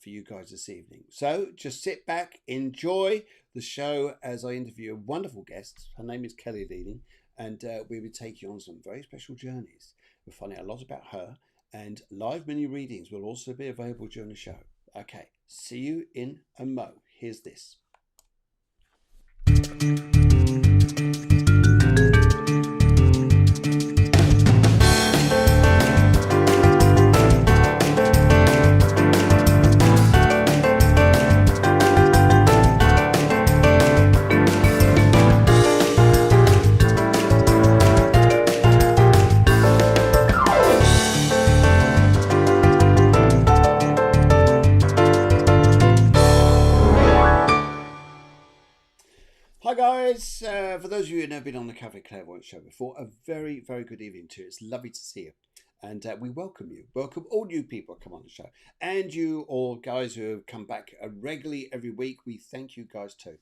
for you guys this evening. So just sit back, enjoy the show as I interview a wonderful guest. Her name is Kelly Leading, and we will take you on some very special journeys. We'll find out a lot about her, and live mini readings will also be available during the show. Okay, see you in a mo. Here's this. Hi guys, for those of you who have never been on the Clairvoyance show before, a very, very good evening to you. It's lovely to see you, and we welcome you. Welcome all new people who come on the show, and you all guys who have come back regularly every week. We thank you guys too.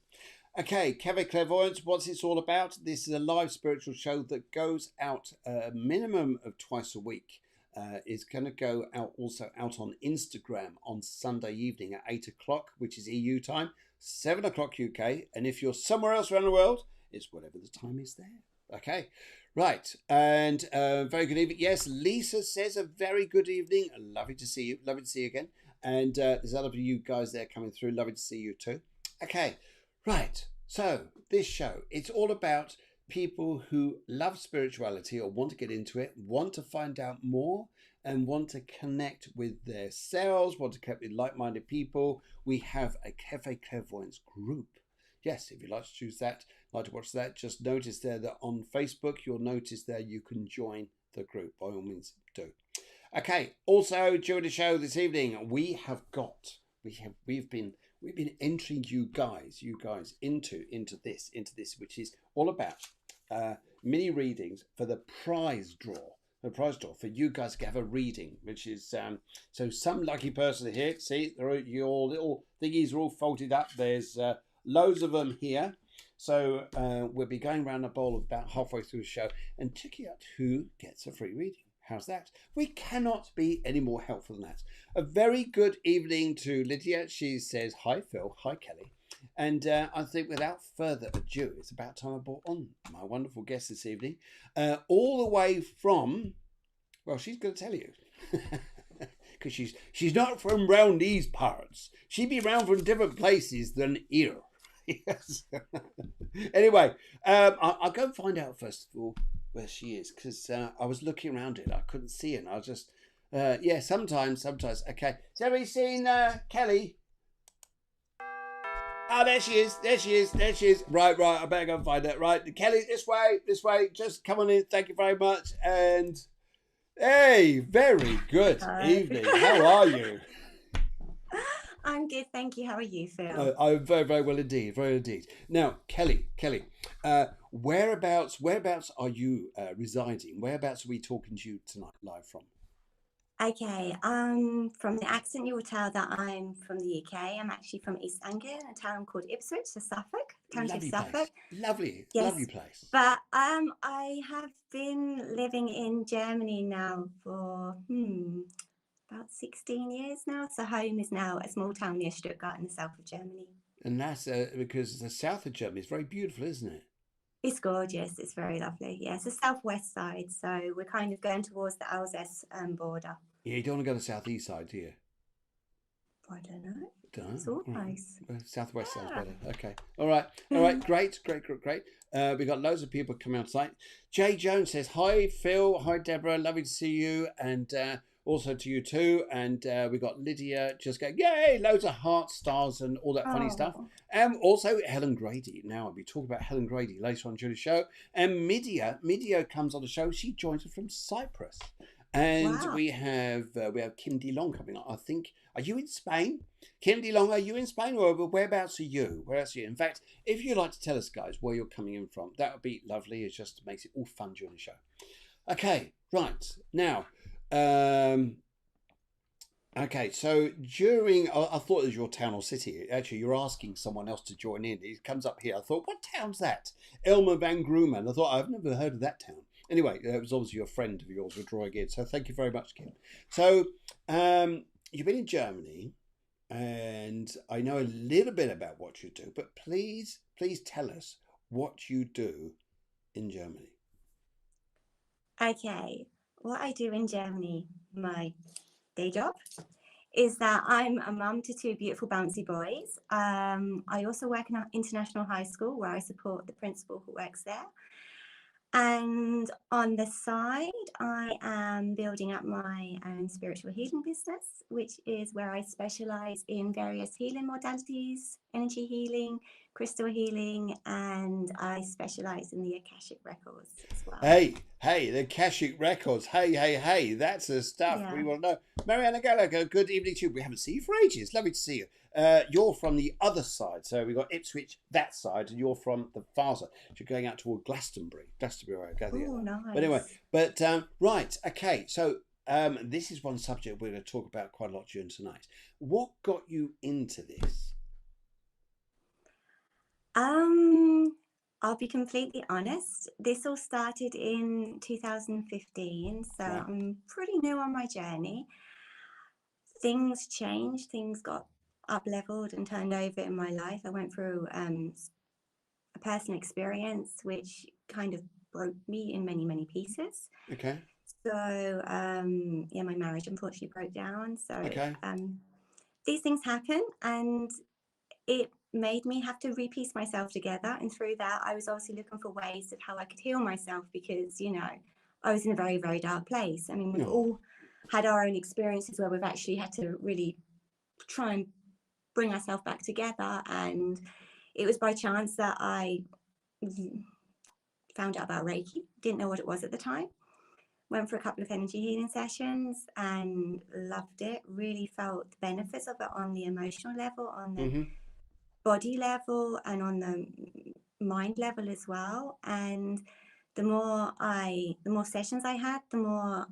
Okay, Clairvoyance, what's this all about? This is a live spiritual show that goes out a minimum of twice a week. It's going to go out also out on Instagram on Sunday evening at 8 o'clock, which is EU time. 7 o'clock UK, and if you're somewhere else around the world, it's whatever the time is there. Okay, right, and very good evening. Yes, Lisa says a very good evening. Lovely to see you. Lovely to see you again. And there's other of you guys there coming through. Lovely to see you too. Okay, right. So this show, it's all about people who love spirituality or want to get into it, want to find out more, and want to connect with their selves, want to connect with like-minded people. We have a Cafe Clairvoyance group. Yes, if you'd like to choose that, like to watch that, just notice there that on Facebook, you'll notice there you can join the group. By all means, do. Okay, also during the show this evening, we've been entering you guys into this, which is all about mini readings for the prize draw. The prize draw for you guys to have a reading, which is so some lucky person here. See, your little thingies are all folded up. There's loads of them here. So we'll be going around a bowl about halfway through the show and checking out who gets a free reading. How's that? We cannot be any more helpful than that. A very good evening to Lydia. She says, hi, Phil. Hi, Kelly. And I think without further ado, it's about time I brought on my wonderful guest this evening. All the way from, well, she's going to tell you. Because she's not from round these parts. She be round from different places than here. Yes. Anyway, I'll go and find out first of all where she is. Because I was looking around it. I couldn't see her. And I was just, yeah, sometimes. Okay. So have you seen Kelly? Oh, there she is. Right, I better go and find her. Right, Kelly, this way. Just come on in. Thank you very much. And, hey, very good evening. How are you? I'm good, thank you. How are you, Phil? I'm very, very well indeed. Now, Kelly, whereabouts are you residing? Whereabouts are we talking to you tonight live from? Okay, from the accent you will tell that I'm from the UK. I'm actually from East Anglia, a town called Ipswich, Suffolk, county of Suffolk. Lovely place. But I have been living in Germany now for about 16 years now. So home is now a small town near Stuttgart in the south of Germany. And that's because the south of Germany is very beautiful, isn't it? It's gorgeous. It's very lovely. Yeah, it's the southwest side. So we're kind of going towards the Alsace border. Yeah, you don't want to go to the southeast side, do you? I don't know. It's all nice. Well, southwest sounds better. Okay. All right. Great. We got loads of people coming on site. Jay Jones says, hi, Phil. Hi, Deborah. Lovely to see you. And also to you too. And we got Lydia just going, yay, loads of heart stars and all that funny stuff. And also Helen Grady. Now, I'll be talking about Helen Grady later on during the show. And Midia comes on the show. She joins us from Cyprus. And we have Kim DeLong coming on. I think, are you in Spain? Kim DeLong, are you in Spain, or whereabouts are you? In fact, if you'd like to tell us, guys, where you're coming in from, that would be lovely. It just makes it all fun during the show. Okay, right. Now, okay, so during, I thought it was your town or city. Actually, you're asking someone else to join in. It comes up here. I thought, what town's that? Elmer Van Grooman. I thought, I've never heard of that town. Anyway, it was obviously a friend of yours, we're drawing in. So thank you very much, Kim. So you've been in Germany. and I know a little bit about what you do, but please tell us what you do in Germany. Okay, what I do in Germany, my day job, is that I'm a mum to two beautiful bouncy boys. I also work in an international high school where I support the principal who works there. And on the side, I am building up my own spiritual healing business, which is where I specialize in various healing modalities, energy healing, crystal healing, and I specialize in the Akashic Records as well. Hey, the Akashic Records. Hey, that's the stuff Yeah. we will know. Mariana Gallagher, good evening to you. We haven't seen you for ages. Lovely to see you. You're from the other side. So we've got Ipswich, that side, and you're from the far side. You're going out toward Glastonbury. I gather. Oh, nice. But anyway, right, okay. So this is one subject we're going to talk about quite a lot during tonight. What got you into this? I'll be completely honest. This all started in 2015, so Right. I'm pretty new on my journey. Things changed, things got up leveled and turned over in my life. I went through a personal experience which kind of broke me in many pieces. Okay. So yeah, my marriage unfortunately broke down. So Okay. these things happen, and it made me have to repiece myself together. And through that, I was obviously looking for ways of how I could heal myself because, you know, I was in a very dark place. I mean, we've all had our own experiences where we've actually had to really try and bring ourselves back together. And it was by chance that I found out about Reiki. Didn't know what it was at the time. Went for a couple of energy healing sessions and loved it. Really felt the benefits of it on the emotional level, on the body level, and on the mind level as well. And the more sessions I had, the more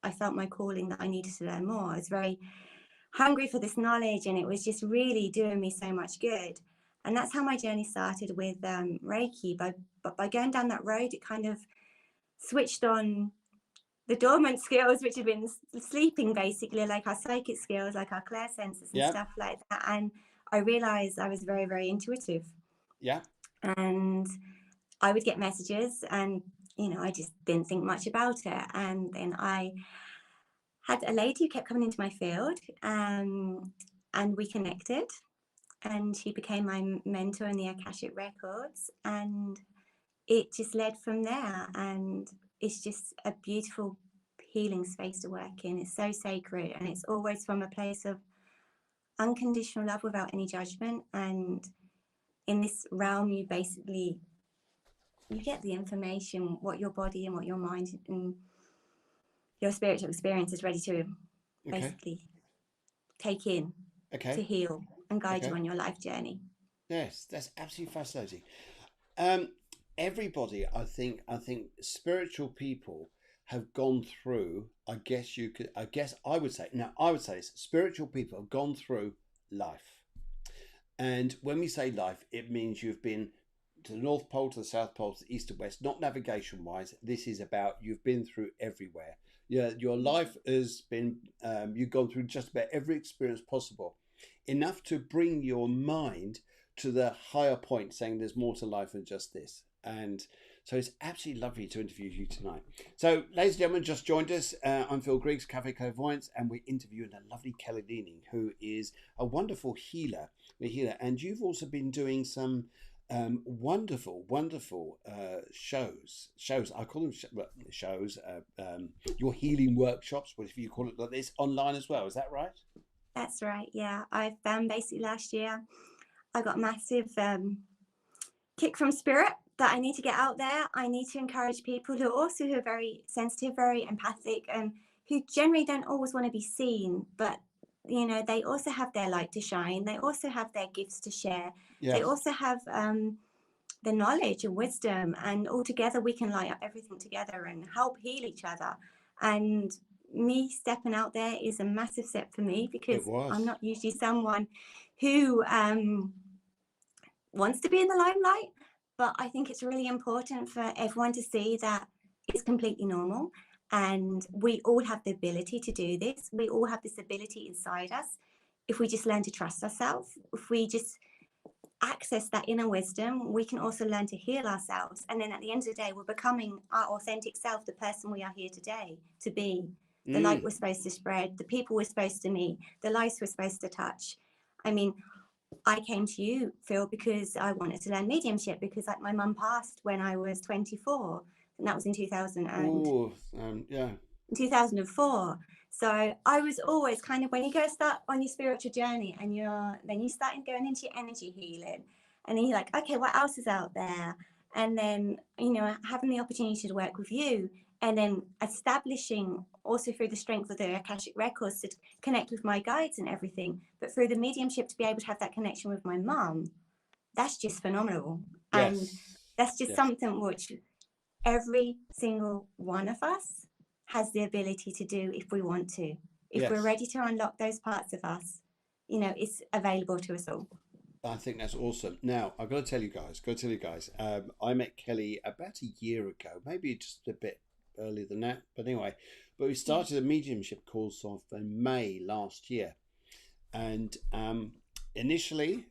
I felt my calling that I needed to learn more. I was very hungry for this knowledge, and it was just really doing me so much good. And that's how my journey started with Reiki. But by going down that road, it kind of switched on the dormant skills which have been sleeping, basically, like our psychic skills, like our clairsenses and stuff like that. And I realized I was very intuitive. Yeah. And I would get messages, and you know, I just didn't think much about it. And then I had a lady who kept coming into my field, and we connected, and she became my mentor in the Akashic Records, and it just led from there. And it's just a beautiful healing space to work in. It's so sacred, and it's always from a place of unconditional love without any judgment. And in this realm, you basically, you get the information, what your body and what your mind and your spiritual experience is ready to basically take in to heal and guide you on your life journey. Yes, that's absolutely fascinating. Everybody, I think spiritual people have gone through, I would say this, spiritual people have gone through life. And when we say life, it means you've been to the North Pole, to the South Pole, to the East and West, not navigation wise. This is about you've been through everywhere. Yeah, your life has been, you've gone through just about every experience possible, enough to bring your mind to the higher point, saying there's more to life than just this. And so it's absolutely lovely to interview you tonight. So, ladies and gentlemen, just joined us. I'm Phil Griggs, Cafe Clairvoyance, and we're interviewing a lovely Kelly Leaning, who is a wonderful healer. And you've also been doing some wonderful shows. I call them shows. Your healing workshops, whatever you call it, like this, online as well. Is that right? That's right. Yeah, I've basically last year I got a massive kick from spirit that I need to get out there. I need to encourage people who are very sensitive, very empathic, and who generally don't always want to be seen, but you know, they also have their light to shine. They also have their gifts to share. Yes. They also have the knowledge and wisdom, and all together we can light up everything together and help heal each other. And me stepping out there is a massive step for me, because I'm not usually someone who wants to be in the limelight, but I think it's really important for everyone to see that it's completely normal, and we all have the ability to do this. We all have this ability inside us. if we just learn to trust ourselves, if we just access that inner wisdom, we can also learn to heal ourselves. And then at the end of the day, we're becoming our authentic self, the person we are here today to be, the light we're supposed to spread, the people we're supposed to meet, the lives we're supposed to touch. I mean, I came to you, Phil, because I wanted to learn mediumship, because like my mum passed when I was 24, and that was in 2004. So I was always kind of, when you go start on your spiritual journey and then you start going into your energy healing, and then you're like, okay, what else is out there? And then, having the opportunity to work with you, and then establishing also through the strength of the Akashic Records to connect with my guides and everything, but through the mediumship to be able to have that connection with my mum, that's just phenomenal. Yes. And that's just something which every single one of us has the ability to do if we want to. If we're ready to unlock those parts of us, it's available to us all. I think that's awesome. Now, I've got to tell you guys, I met Kelly about a year ago, maybe just a bit earlier than that. But anyway, we started a mediumship course in May last year. And initially,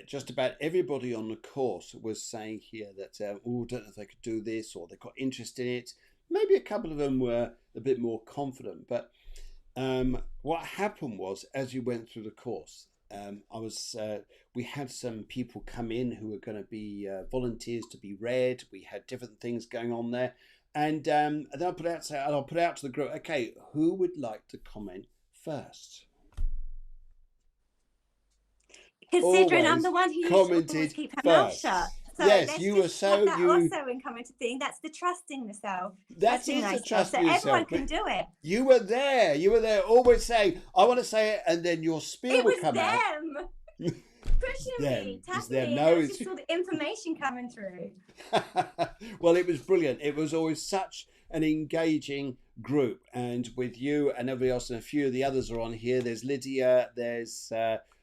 just about everybody on the course was saying here that, don't know if they could do this, or they got interest in it. Maybe a couple of them were a bit more confident. But what happened was, as you went through the course, we had some people come in who were going to be volunteers to be read. We had different things going on there. And then I'll put out to the group, okay, who would like to comment first? Considering I'm the one who commented to keep her mouth shut. So yes, you were so that also in coming to thing. That's the trusting the self. That's the trust in yourself. So everyone can do it. You were there. Always saying, "I want to say it," and then your spiel would come out. It was them pushing me, tapping me. No, it's just all the information coming through. Well, it was brilliant. It was always such an engaging group, and with you and everybody else, and a few of the others are on here. There's Lydia. There's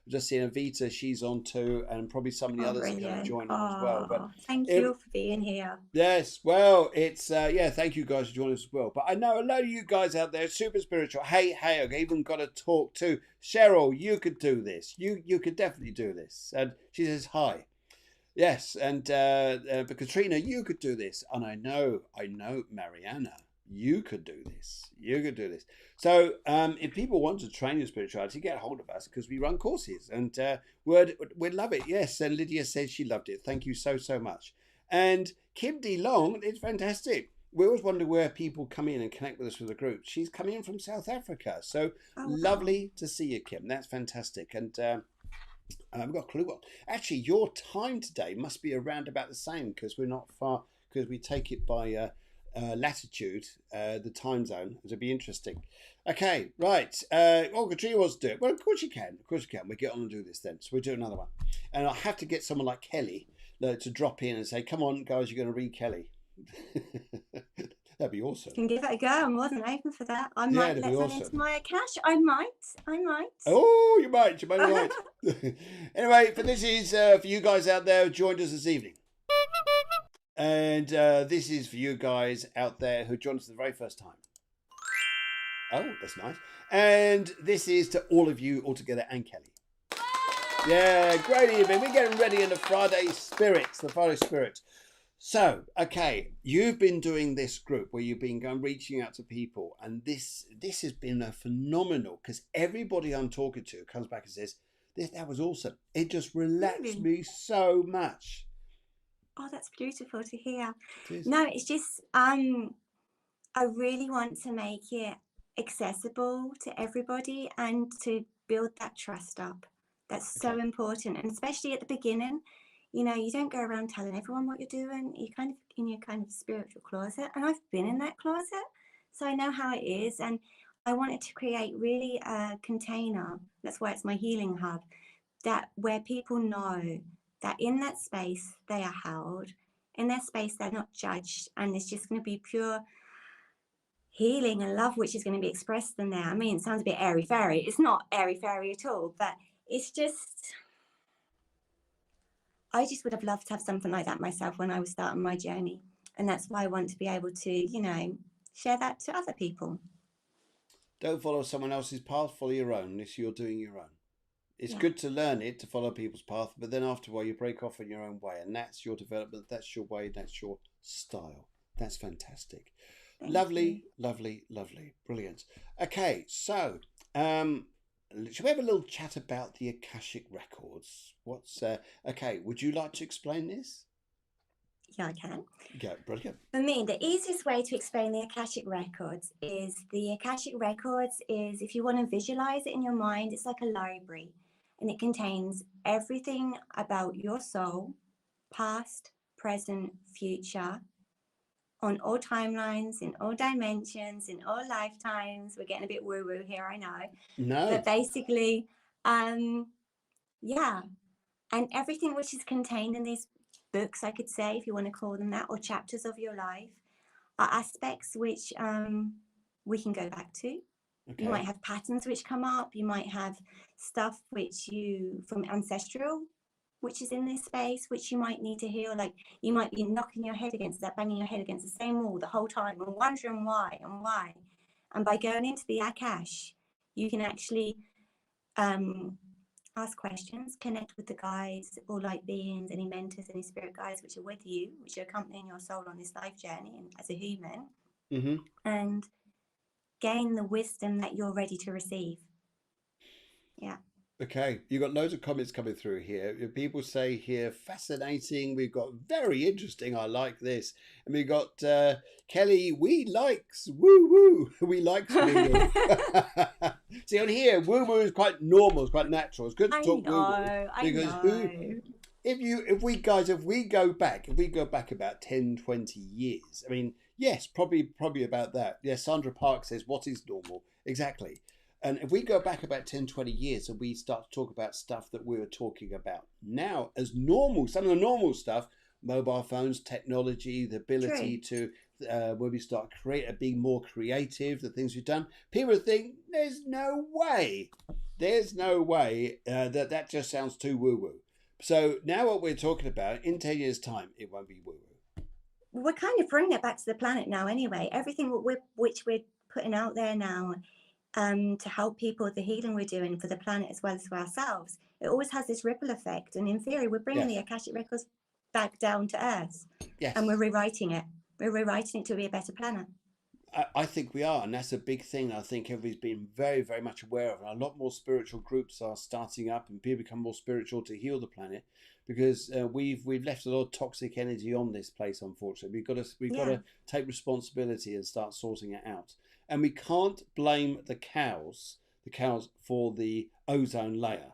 just seeing Avita, she's on too, and probably some of the others are going to join on as well. But thank you for being here. Yes, well, it's thank you guys for joining us as well. But I know a lot of you guys out there, super spiritual. Hey, I've even got to talk to Cheryl. You could do this. You could definitely do this. And she says hi. Yes, and but Katrina, you could do this. And I know, Mariana, you could do this. So if people want to train your spirituality, get a hold of us, because we run courses, and we'd love it. Yes, and Lydia says she loved it. Thank you so much. And Kim D Long, it's fantastic. We always wonder where people come in and connect with us with the group. She's coming in from South Africa, so lovely to see you, Kim. That's fantastic. And I've got a clue what. Actually, your time today must be around about the same, because we're not far, because we take it by latitude, the time zone. It'll be interesting. Okay, right. Katrina wants to do it. Well, of course you can. We'll get on and do this then. So we'll do another one. And I'll have to get someone like Kelly to drop in and say, come on, guys, you're going to read Kelly. That'd be awesome. You can give it a go. I'm more than open for that. I might let that into my Akash. I might. Oh, you might. Anyway, this is for you guys out there who joined us this evening. And this is for you guys out there who joined us the very first time. Oh, that's nice. And this is to all of you all together and Kelly. Yeah, great evening. We're getting ready in the Friday spirits. So, okay, you've been doing this group where you've been reaching out to people, and this has been a phenomenal, because everybody I'm talking to comes back and says, that was awesome. It just relaxed me so much. Oh, that's beautiful to hear. No, it's just I really want to make it accessible to everybody and to build that trust up. That's so important, and especially at the beginning. You don't go around telling everyone what you're doing. You're kind of in your kind of spiritual closet, and I've been in that closet, so I know how it is. And I wanted to create really a container. That's why it's my healing hub, where people know that in that space they are held, in their space they're not judged, and it's just going to be pure healing and love which is going to be expressed in there. I mean, it sounds a bit airy-fairy. It's not airy-fairy at all, but it's just, I just would have loved to have something like that myself when I was starting my journey, and that's why I want to be able to, share that to other people. Don't follow someone else's path, follow your own, unless you're doing your own. It's good to learn it, to follow people's path, but then after a while you break off in your own way, and that's your development, that's your way, that's your style. That's fantastic. Lovely, lovely, lovely. Brilliant. Okay, so shall we have a little chat about the Akashic Records? Okay, would you like to explain this? Yeah, I can. Yeah, brilliant. For me, the easiest way to explain the Akashic Records is if you want to visualize it in your mind, it's like a library, and it contains everything about your soul, past, present, future, on all timelines, in all dimensions, in all lifetimes. We're getting a bit woo-woo here, I know. No. But basically, yeah. And everything which is contained in these books, I could say, if you want to call them that, or chapters of your life, are aspects which we can go back to. Okay. You might have patterns which come up. You might have stuff from ancestral, which is in this space, which you might need to heal. Like you might be banging your head against the same wall the whole time and wondering why. And by going into the Akash, you can actually ask questions, connect with the guides or light beings, any mentors, any spirit guides which are with you, which are accompanying your soul on this life journey and as a human, and gain the wisdom that you're ready to receive. Yeah. Okay, you've got loads of comments coming through here. People say here, fascinating. We've got very interesting. I like this. And we've got Kelly, we likes woo-woo. We likes woo-woo. See, on here, woo-woo is quite normal. It's quite natural. It's good to talk woo-woo. If we go back about 10, 20 years, I mean, yes, probably about that. Yes, Sandra Park says, what is normal? Exactly. And if we go back about 10, 20 years and we start to talk about stuff that we were talking about now as normal, some of the normal stuff, mobile phones, technology, the ability to, when we start being more creative, the things we've done, people think there's no way that just sounds too woo-woo. So now what we're talking about, in 10 years' time, it won't be woo-woo. We're kind of bringing it back to the planet now anyway. Everything which we're putting out there now, to help people with the healing we're doing for the planet as well as for ourselves, it always has this ripple effect. And in theory, we're bringing the Akashic Records back down to Earth. Yes. And we're rewriting it. We're rewriting it to be a better planet. I think we are, and that's a big thing I think everybody's been very, very much aware of. And a lot more spiritual groups are starting up and people become more spiritual to heal the planet, because we've left a lot of toxic energy on this place, unfortunately. We've got to take responsibility and start sorting it out. And we can't blame the cows for the ozone layer.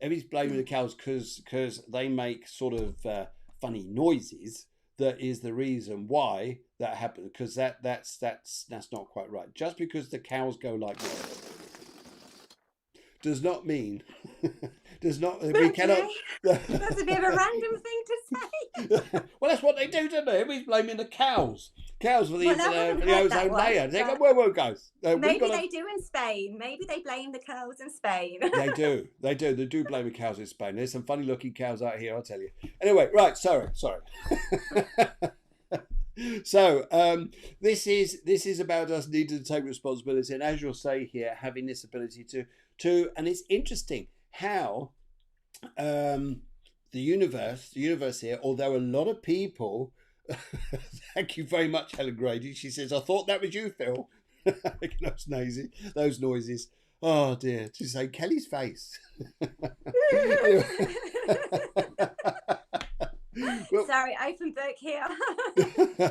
Everybody's blaming the cows because they make sort of funny noises. That is the reason why that happened, because that's not quite right. Just because the cows go like this does not mean we cannot. That's a bit of a random thing to say. Well, that's what they do, don't they? Everybody's blaming the cows for the ozone layer. They go, whoa, guys. Maybe they do in Spain. Maybe they blame the cows in Spain. They do blame the cows in Spain. There's some funny looking cows out here, I'll tell you. Anyway, right, sorry. So this is about us needing to take responsibility, and as you'll say here, having this ability to and it's interesting how the universe here, although a lot of people thank you very much, Helen Grady. She says, I thought that was you, Phil. those noises. Oh dear. She's saying Kelly's face. Well, sorry, open book here.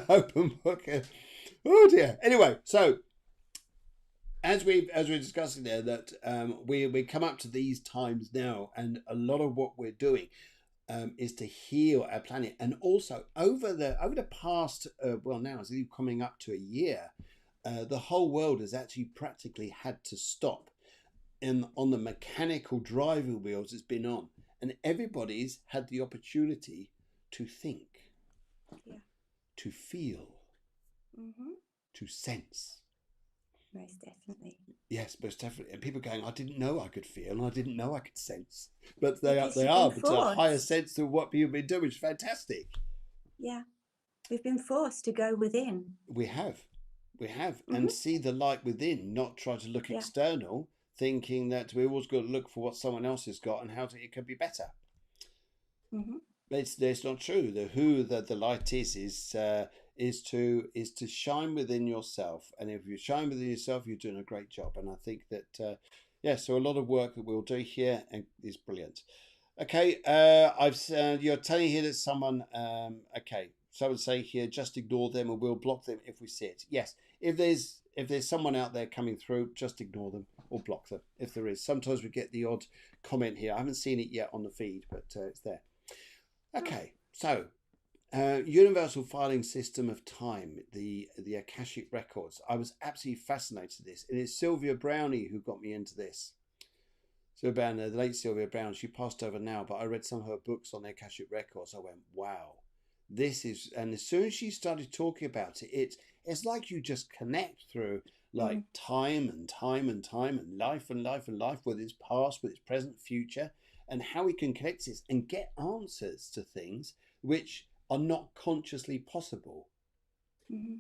Open book here. Oh dear. Anyway, so as we're discussing there, that we come up to these times now, and a lot of what we're doing is to heal our planet. And also over the past now it's coming up to a year, the whole world has actually practically had to stop on the mechanical driving wheels it's been on, and everybody's had the opportunity to think, to feel, to sense. Most definitely. Yes, most definitely. And people going, I didn't know I could feel, and I didn't know I could sense. But they are, but to a higher sense of what people have been doing, which is fantastic. Yeah. We've been forced to go within. We have. And see the light within, not try to look external. thinking that we always got to look for what someone else has got and how it can be better. Mm-hmm. It's not true. The light is to shine within yourself, and if you shine within yourself, you're doing a great job. And I think that so a lot of work that we'll do here is brilliant. Okay, you're telling here that someone someone say here, just ignore them and we'll block them if we see it. Yes, if there's someone out there coming through, just ignore them or block them if there is. Sometimes we get the odd comment here. I haven't seen it yet on the feed, but it's there. Okay, so Universal Filing System of Time, the Akashic Records. I was absolutely fascinated with this. It is Sylvia Brownie who got me into this. Sylvia Brown, the late Sylvia Brown, she passed over now, but I read some of her books on the Akashic Records. I went, wow, this is, and as soon as she started talking about it, it's like you just connect through like time and time and time and life and life and life with its past, with its present, future, and how we can connect this and get answers to things which are not consciously possible. Mm-hmm.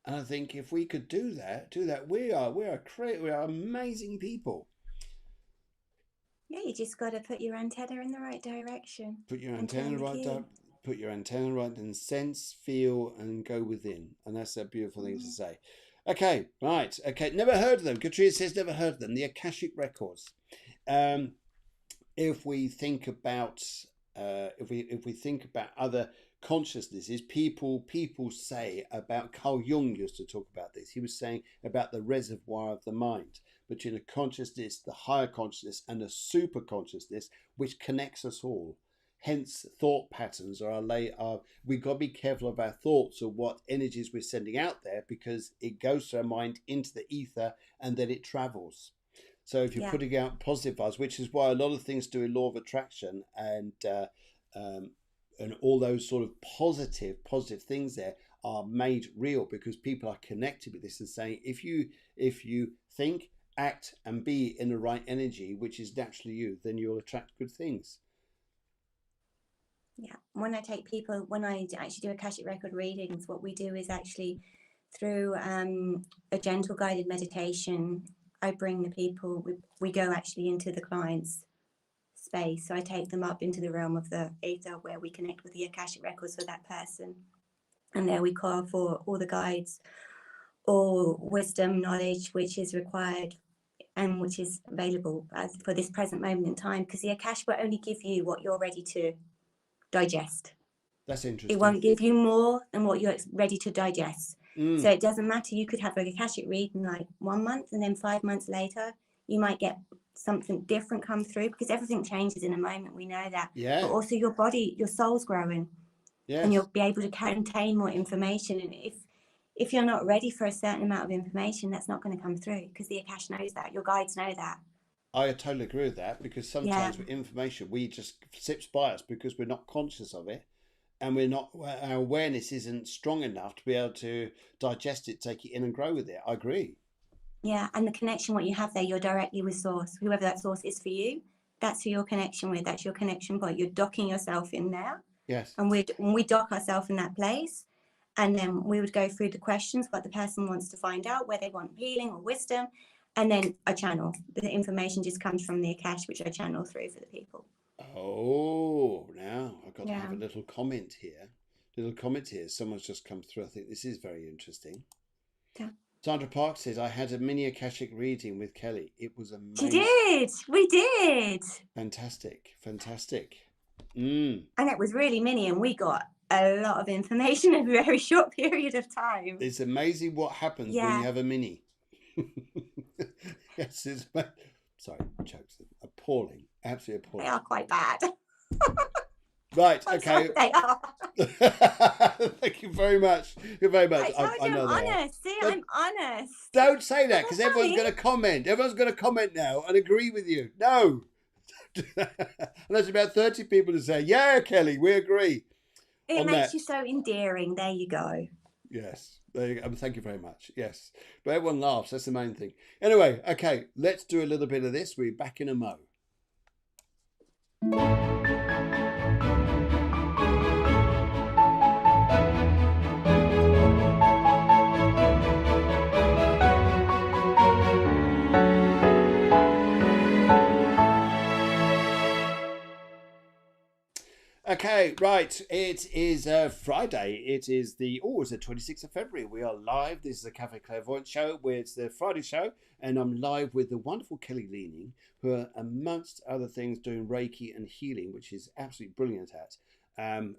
And I think if we could do that, we are amazing people. Yeah, you just got to put your antenna in the right direction. Put your antenna right and sense, feel, and go within. And that's a beautiful thing to say. Okay, right. Okay, never heard of them. Katrina says never heard of them. The Akashic Records. If we think about other consciousnesses, people say about Carl Jung used to talk about this. He was saying about the reservoir of the mind between a consciousness, the higher consciousness, and a super consciousness, which connects us all. Hence, thought patterns we've got to be careful of our thoughts or what energies we're sending out there, because it goes to our mind into the ether and then it travels. So if you're putting out positive vibes, which is why a lot of things do in law of attraction and all those sort of positive things there are made real, because people are connected with this and saying, if you think, act, and be in the right energy, which is naturally you, then you'll attract good things. Yeah, when I actually do Akashic Record readings, what we do is actually through a gentle guided meditation. I bring the people, we go actually into the client's space. So I take them up into the realm of the ether where we connect with the Akashic Records for that person. And there we call for all the guides, all wisdom, knowledge, which is required and which is available for this present moment in time. Because the Akashic will only give you what you're ready to digest. That's interesting. It won't give you more than what you're ready to digest. So it doesn't matter. You could have a Akashic reading like 1 month, and then 5 months later, you might get something different come through, because everything changes in a moment. We know that. Yeah. But also your body, your soul's growing. Yes. And you'll be able to contain more information. And if you're not ready for a certain amount of information, that's not going to come through, because the Akash knows that. Your guides know that. I totally agree with that, because sometimes with information, we just slips by us because we're not conscious of it. And our awareness isn't strong enough to be able to digest it, take it in and grow with it. I agree. Yeah, and the connection, what you have there, you're directly with source. Whoever that source is for you, that's who you're connection with. That's your connection point. You're docking yourself in there. Yes. And we dock ourselves in that place. And then we would go through the questions, what the person wants to find out, where they want healing or wisdom. And then I channel. The information just comes from the Akash, which I channel through for the people. Oh, now I've got to have a little comment here. Someone's just come through. I think this is very interesting. Yeah. Sandra Park says, I had a mini Akashic reading with Kelly. It was amazing. She did. We did. Fantastic. And it was really mini, and we got a lot of information in a very short period of time. It's amazing what happens when you have a mini. Yes, sorry, jokes. Appalling. Absolutely appalling. They are quite bad. Right, okay. They are. Thank you very much. I know I'm honest. See, I'm honest. Don't say that, because everyone's going to comment. Everyone's going to comment now and agree with you. No. And there's about 30 people to say, yeah, Kelly, we agree. It makes you so endearing. There you go. Yes. There you go. Thank you very much. Yes. But everyone laughs. That's the main thing. Anyway, okay, let's do a little bit of this. We're back in a mo. Okay, right. It is Friday. It is it's the 26th of February. We are live. This is a Cafe Clairvoyance show where it's the Friday show, and I'm live with the wonderful Kelly Leaning, who are, amongst other things, doing Reiki and healing, which is absolutely brilliant at.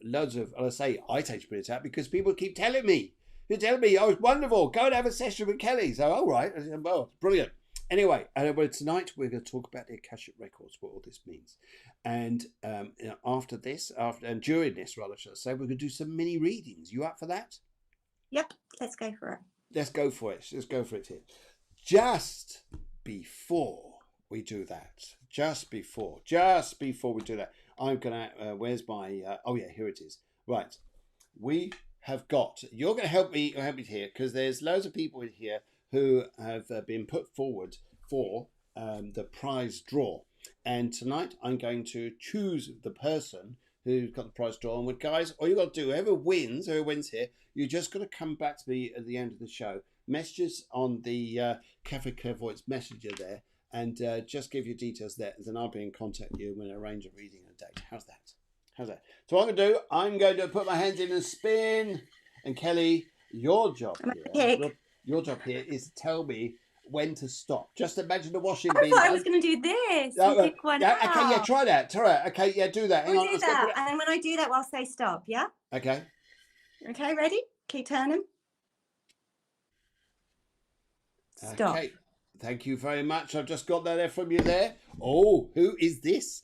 Loads of, I take brilliant at because people keep telling me, oh, it's wonderful, go and have a session with Kelly. So, all right, well, brilliant. Anyway, tonight we're going to talk about the Akashic Records, what all this means. And during this, rather, should I say, we're going to do some mini readings. You up for that? Yep, let's go for it. Let's go for it. Let's go for it here. Just before we do that, I'm going to, where's my, here it is. Right. We have got, you're going to help me here, because there's loads of people in here who have been put forward for the prize draw. And tonight I'm going to choose the person who's got the prize draw. And with guys, all you got to do, whoever wins here, you just got to come back to me at the end of the show. Messages on the Cafe Clairvoyance messenger there, and just give your details there. And then I'll be in contact with you when I arrange a reading and a date. How's that? So what I'm going to do, I'm going to put my hands in and spin. And Kelly, your job here is to tell me when to stop. Just imagine the washing being done. I was going to do this. Pick one out. Okay, yeah, try that. Okay, yeah, do that. We'll do that. And then when I do that, I'll say stop, yeah? Okay. Okay, ready? Keep turning. Stop. Okay, thank you very much. I've just got that there from you there. Oh, who is this?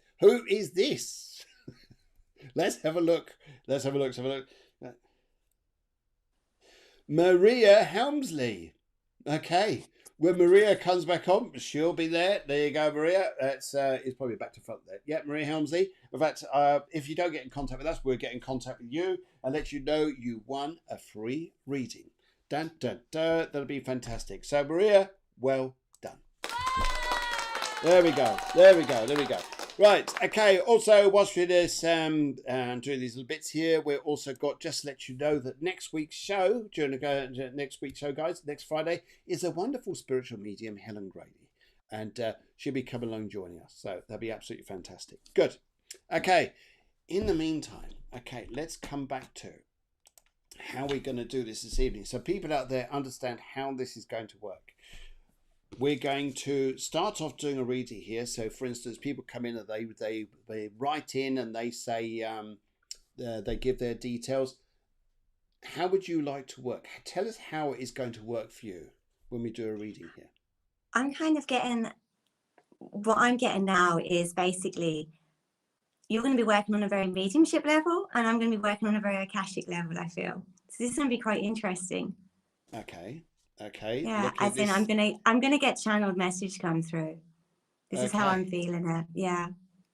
Let's have a look. Maria Helmsley. Okay. When Maria comes back on, she'll be there. There you go, Maria. It's probably back to front there. Yeah, Maria Helmsley. In fact, if you don't get in contact with us, we'll get in contact with you and let you know you won a free reading. Dun, dun, dun. That'll be fantastic. So, Maria, well done. There we go. Right, okay, also, whilst we're doing these little bits here, we've also got, just to let you know that next week's show, guys, next Friday, is a wonderful spiritual medium, Helen Grady. And she'll be coming along joining us. So that'll be absolutely fantastic. Good. Okay, in the meantime, let's come back to how we're going to do this evening. So people out there understand how this is going to work. We're going to start off doing a reading here. So, for instance, people come in and they write in and they say they give their details. How would you like to work? Tell us how it is going to work for you when we do a reading here. I'm kind of getting, what I'm getting now is basically you're going to be working on a very mediumship level, and I'm going to be working on a very Akashic level, I feel. So this is going to be quite interesting. Okay. Yeah, as in I'm gonna get channeled message come through. This is how I'm feeling it. Yeah.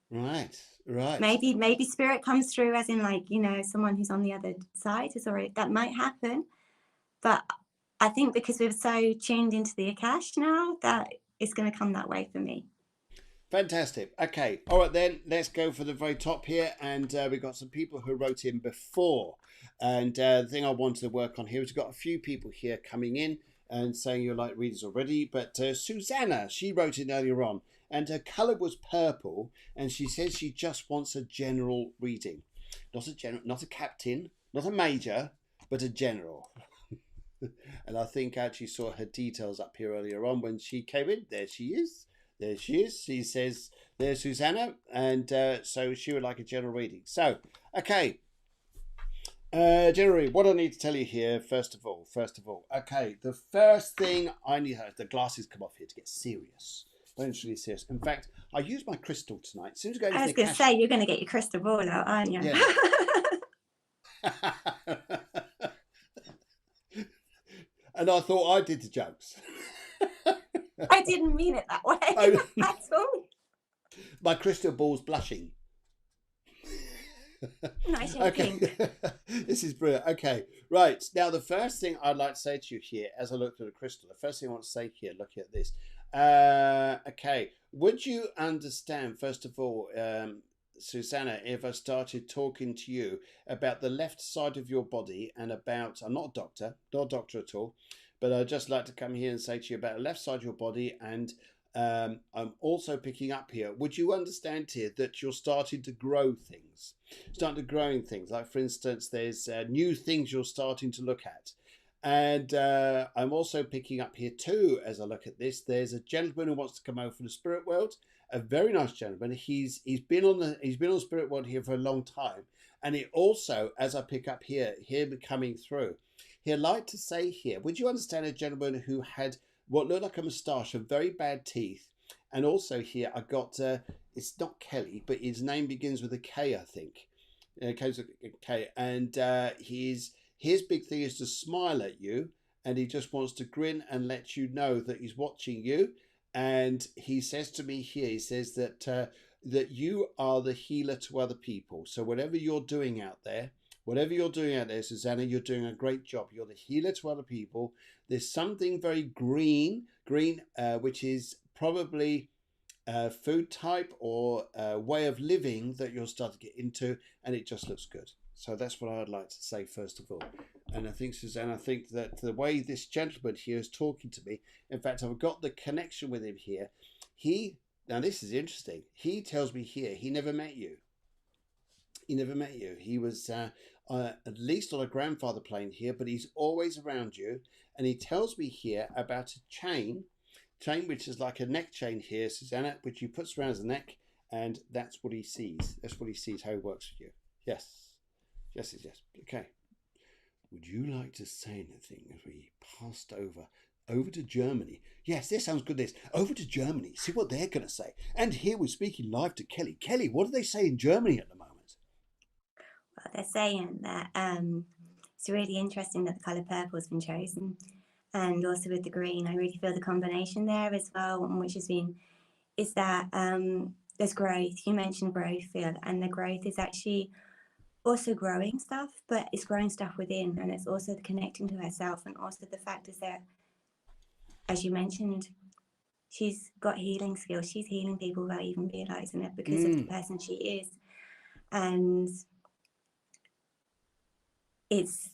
Right. Maybe spirit comes through as in, like, someone who's on the other side that might happen. But I think because we're so tuned into the Akash now, that it's gonna come that way for me. Fantastic. Okay. All right then. Let's go for the very top here, and we've got some people who wrote in before. And the thing I wanted to work on here is we've got a few people here coming in and saying you like readers already. But Susanna, she wrote in earlier on, and her colour was purple, and she says she just wants a general reading. Not a captain, not a major, but a general. And I think I actually saw her details up here earlier on when she came in. There she is. She says, there's Susanna, and so she would like a general reading. So, okay. Generally, what I need to tell you here, first of all, okay, the first thing I need, the glasses come off here to get serious. Don't really serious. In fact, I used my crystal tonight. As soon as I was going to say, you're going to get your crystal ball out, aren't you? Yeah. And I thought I did the jokes. I didn't mean it that way at all. My crystal ball's blushing. Nice and pink. This is brilliant. Okay, right. Now, the first thing I'd like to say to you here, as I look at the crystal, the first thing I want to say here, looking at this, okay, would you understand, first of all, Susanna, if I started talking to you about the left side of your body and about, I'm not a doctor at all, but I'd just like to come here and say to you about the left side of your body and I'm also picking up here. Would you understand here that you're starting to grow things? Starting to growing things. Like, for instance, there's new things you're starting to look at. And I'm also picking up here too, as I look at this, there's a gentleman who wants to come over from the spirit world. A very nice gentleman. He's been on the spirit world here for a long time. And it also, as I pick up here, him coming through, he'd like to say here, would you understand a gentleman who had what looked like a moustache and very bad teeth? And also here, I got, it's not Kelly, but his name begins with a K, I think. K. And his big thing is to smile at you. And he just wants to grin and let you know that he's watching you. And he says to me here, he says that that you are the healer to other people. So whatever you're doing out there, Susanna, you're doing a great job. You're the healer to other people. There's something very green, which is probably food type or way of living that you'll start to get into, and it just looks good. So that's what I'd like to say first of all. And I think, Susanna, I think that the way this gentleman here is talking to me, in fact, I've got the connection with him here. Now this is interesting. He tells me here he never met you. He never met you. He was at least on a grandfather plane here, but he's always around you. And he tells me here about a chain which is like a neck chain here, Susanna, which he puts around his neck, and that's what he sees. That's what he sees, how it works for you. Yes. Yes. Okay. Would you like to say anything as we passed over to Germany? Yes, this sounds good. This over to Germany. See what they're going to say. And here we're speaking live to Kelly. Kelly, what do they say in Germany at the moment? Well, they're saying that it's really interesting that the colour purple has been chosen, and also with the green. I really feel the combination there as well, which has been is that there's growth. You mentioned growth, Phil, and the growth is actually also growing stuff, but it's growing stuff within, and it's also connecting to herself, and also the fact is that, as you mentioned, she's got healing skills. She's healing people without even realizing it because of the person she is. And it's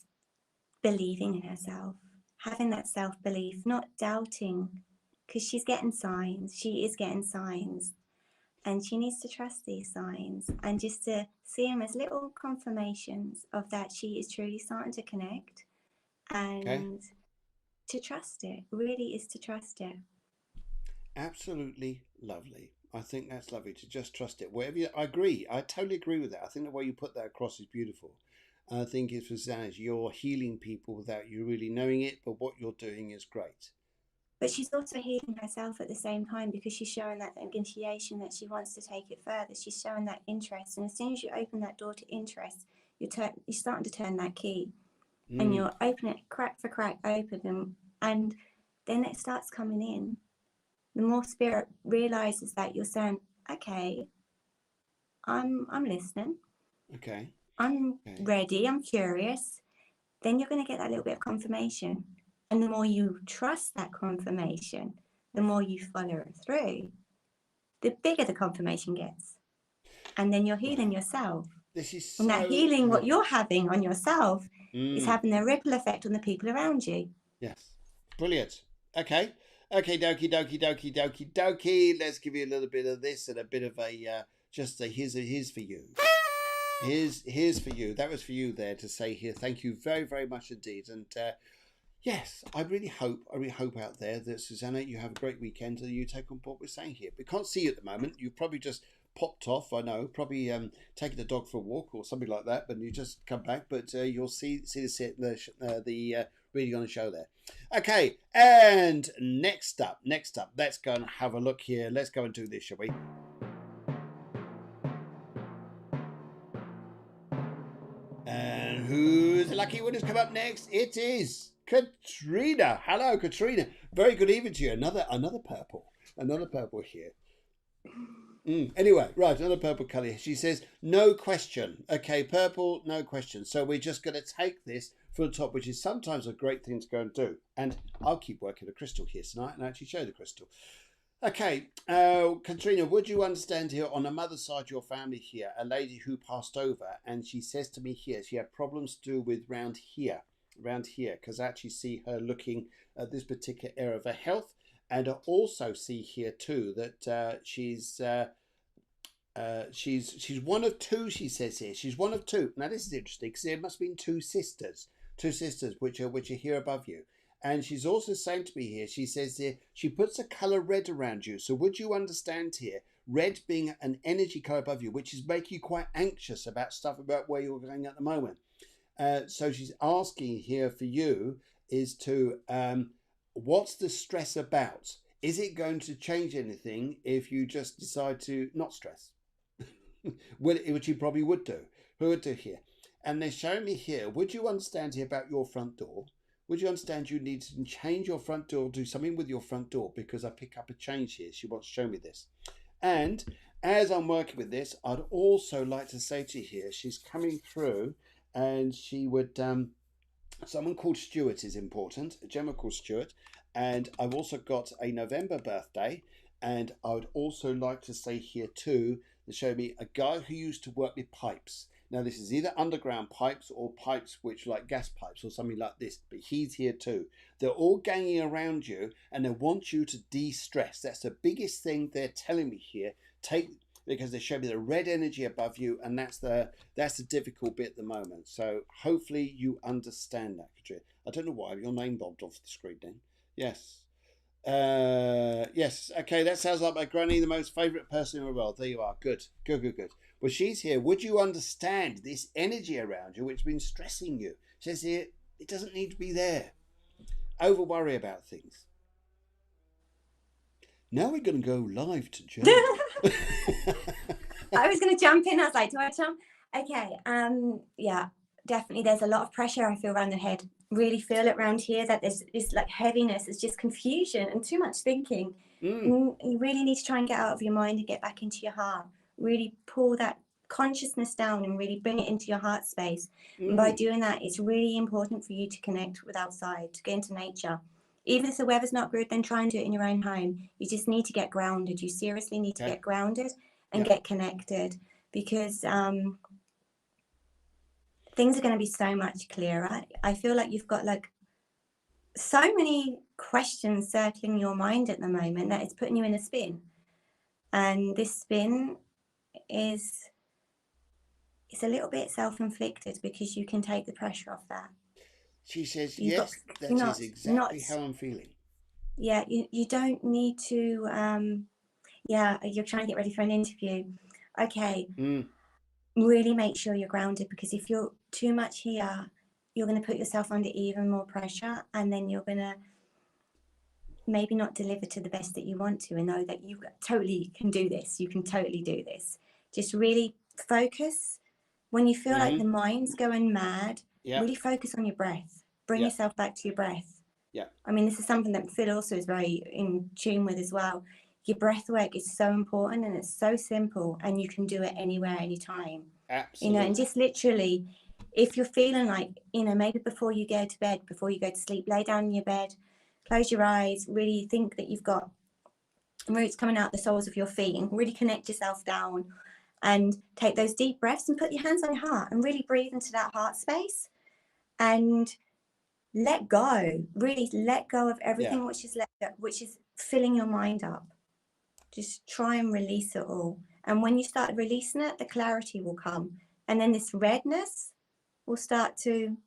believing in herself, having that self-belief, not doubting, because she's getting signs. She is getting signs, and she needs to trust these signs and just to see them as little confirmations of that she is truly starting to connect, and to trust it. Really is to trust it. Absolutely lovely. I think that's lovely to just trust it. I agree. I totally agree with that. I think the way you put that across is beautiful. I think it's for Susanna, you're healing people without you really knowing it, but what you're doing is great. But she's also healing herself at the same time, because she's showing that initiation that she wants to take it further. She's showing that interest. And as soon as you open that door to interest, you're starting to turn that key. And you're opening it crack for crack open, and then it starts coming in. The more spirit realizes that you're saying, okay, I'm listening. Okay. I'm ready. I'm curious. Then you're going to get that little bit of confirmation. And the more you trust that confirmation, the more you follow it through, the bigger the confirmation gets. And then you're healing yourself. This is and that healing, what you're having on yourself, is having a ripple effect on the people around you. Yes. Brilliant. Okay, dokie. Let's give you a little bit of this and a bit of a here's for you. Here's for you. That was for you there to say here. Thank you very, very much indeed. And yes, I really hope out there that, Susanna, you have a great weekend and you take on what we're saying here. We can't see you at the moment. You've probably just popped off, I know, probably taking the dog for a walk or something like that, but you just come back, but you'll see the reading on the show there. Okay, and next up, let's go and have a look here. Let's go and do this, shall we? And who's the lucky one who's come up next? It is Katrina. Hello, Katrina. Very good evening to you. Another purple here. Anyway, right, another purple colour. She says, no question. Okay, purple, no question. So we're just going to take this from the top, which is sometimes a great thing to go and do. And I'll keep working the crystal here tonight and actually show the crystal. Okay, Katrina, would you understand here on the mother's side of your family here, a lady who passed over, and she says to me here, she had problems to do with round here, because I actually see her looking at this particular area of her health. And I also see here too that she's one of two. She says here she's one of two. Now this is interesting because there must have been two sisters, which are here above you. And she's also saying to me here, she says here, she puts a colour red around you. So would you understand here, red being an energy colour above you, which is making you quite anxious about stuff about where you're going at the moment. So she's asking here for you is to, what's the stress about? Is it going to change anything if you just decide to not stress? Which you probably would do. Who would do here? And they're showing me here, would you understand here about your front door? Would you understand you need to change your front door, do something with your front door? Because I pick up a change here. She wants to show me this. And as I'm working with this, I'd also like to say to you here, she's coming through and she would, someone called Stuart is important, a gentleman called Stuart. And I've also got a November birthday. And I would also like to say here too, to show me a guy who used to work with pipes. Now this is either underground pipes or pipes which like gas pipes or something like this, but he's here too. They're all ganging around you and they want you to de-stress. That's the biggest thing they're telling me here. Because they show me the red energy above you, and that's the difficult bit at the moment. So hopefully you understand that, Katrina. I don't know why your name bobbed off the screen then. Yes. Yes, okay, that sounds like my granny, the most favourite person in the world. There you are. Good. Well, she's here. Would you understand this energy around you which has been stressing you? She says here, it doesn't need to be there. Over worry about things. Now we're going to go live to Jen. I was going to jump in. I was like, do I jump? Okay. Yeah, definitely. There's a lot of pressure I feel around the head. Really feel it around here that there's this like heaviness. It's just confusion and too much thinking. You really need to try and get out of your mind and get back into your heart. Really pull that consciousness down and really bring it into your heart space. And by doing that, it's really important for you to connect with outside, to get into nature. Even if the weather's not good, then try and do it in your own home. You just need to get grounded. You seriously need to get grounded and get connected, because things are going to be so much clearer. I feel like you've got like so many questions circling your mind at the moment that it's putting you in a spin. And this spin is a little bit self-inflicted because you can take the pressure off that. She says, yes, that is exactly how I'm feeling. Yeah, you don't need to, you're trying to get ready for an interview. Okay, really make sure you're grounded, because if you're too much here, you're going to put yourself under even more pressure, and then you're going to maybe not deliver to the best that you want to, and know that you totally can do this. You can totally do this. Just really focus. When you feel like the mind's going mad, really focus on your breath. Bring yourself back to your breath. Yeah. I mean, this is something that Phil also is very in tune with as well. Your breath work is so important, and it's so simple, and you can do it anywhere, anytime. Absolutely. And just literally, if you're feeling like, maybe before you go to bed, before you go to sleep, lay down in your bed, close your eyes, really think that you've got roots coming out the soles of your feet, and really connect yourself down and take those deep breaths and put your hands on your heart and really breathe into that heart space and let go, really let go of everything which is filling your mind up. Just try and release it all. And when you start releasing it, the clarity will come. And then this redness will start to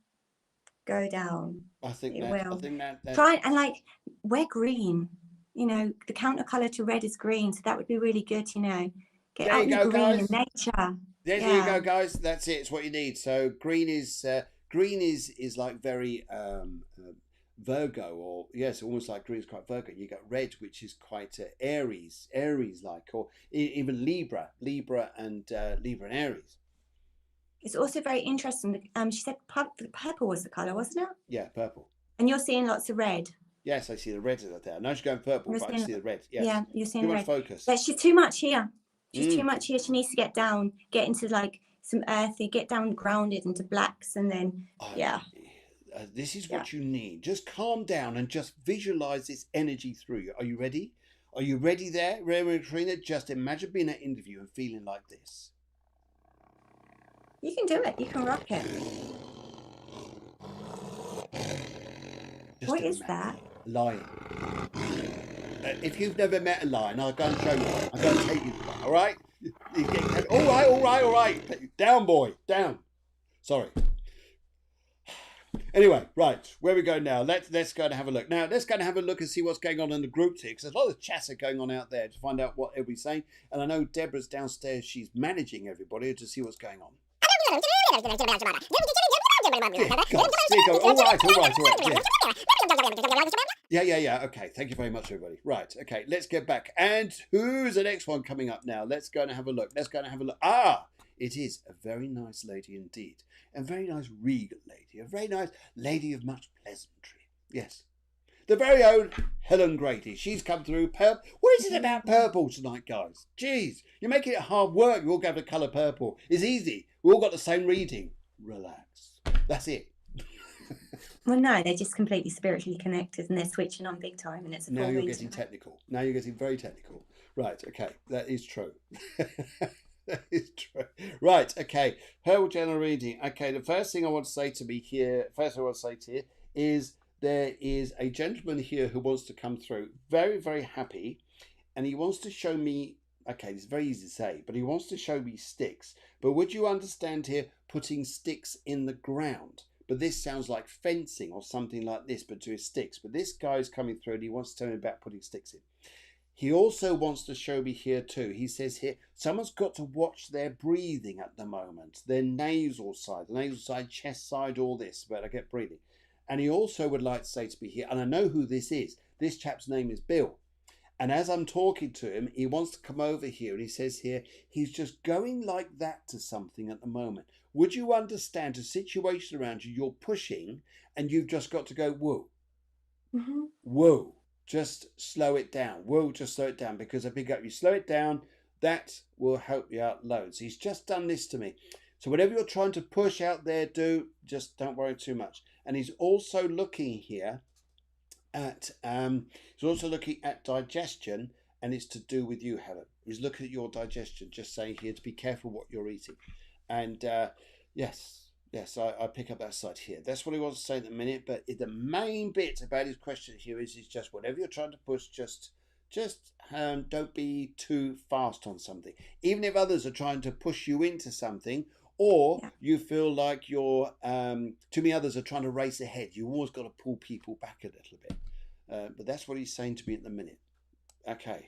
go down. I think that try and like wear green. The counter color to red is green, so that would be really good. Get out in green in nature. There you go, guys. That's it. It's what you need. So green is like very Virgo, or yes, almost like green is quite Virgo. You got red, which is quite Aries like, or even Libra and Aries. It's also very interesting. She said purple was the color, wasn't it? Yeah, purple. And you're seeing lots of red. Yes, I see the red out there. I know she's going purple, but I see the red. Yes. Yeah, you're seeing too red. much focus. But she's too much here. She's too much here. She needs to get down, get into like some earthy, get down grounded into blacks, and then this is what you need. Just calm down and just visualize this energy through you. Are you ready? Are you ready there, Trina? Just imagine being in an interview and feeling like this. You can do it. You can rock it. What is that? Lying. If you've never met a lion, I'll go and show you one. I'm going to take you to one, all right? All right. Down, boy, down. Sorry. Anyway, right, where we go now? Let's go and have a look. Now, let's go and have a look and see what's going on in the groups here, because there's a lot of chatter going on out there to find out what everybody's saying. And I know Deborah's downstairs. She's managing everybody to see what's going on. Yeah. Okay, thank you very much, everybody. Right, okay, let's get back. And who's the next one coming up now? Let's go and have a look. Ah, it is a very nice lady indeed. A very nice regal lady. A very nice lady of much pleasantry. Yes. The very own Helen Grady. She's come through. What is it about purple tonight, guys? Jeez, you're making it hard work. You all go to colour purple. It's easy. We all got the same reading. Relax. That's it. Well, no, they're just completely spiritually connected and they're switching on big time, and it's a now you're getting technical. Now you're getting very technical. Right, okay, that is true. That is true. Right, okay, Pearl General reading. Okay, the first thing I want to say to you is there is a gentleman here who wants to come through, very, very happy, and he wants to show me, okay, it's very easy to say, but he wants to show me sticks. But would you understand here putting sticks in the ground? But this sounds like fencing or something like this, but to his sticks. But this guy's coming through and he wants to tell me about putting sticks in. He also wants to show me here too. He says here, someone's got to watch their breathing at the moment. Their nasal side, chest side, all this, but I get breathing. And he also would like to say to me here, and I know who this is. This chap's name is Bill. And as I'm talking to him, he wants to come over here and he says here, he's just going like that to something at the moment. Would you understand a situation around you, you're pushing and you've just got to go, whoa, whoa, just slow it down. Whoa, just slow it down, because I pick up, you slow it down, that will help you out loads. He's just done this to me. So whatever you're trying to push out there, just don't worry too much. And he's also looking here at digestion, and it's to do with you, Helen. He's looking at your digestion, just saying here to be careful what you're eating. And yes, I pick up that side here. That's what he wants to say in a minute. But the main bit about his question here is just whatever you're trying to push, just don't be too fast on something. Even if others are trying to push you into something, or you feel like you're too many others are trying to race ahead, you always got to pull people back a little bit. But that's what he's saying to me at the minute. Okay.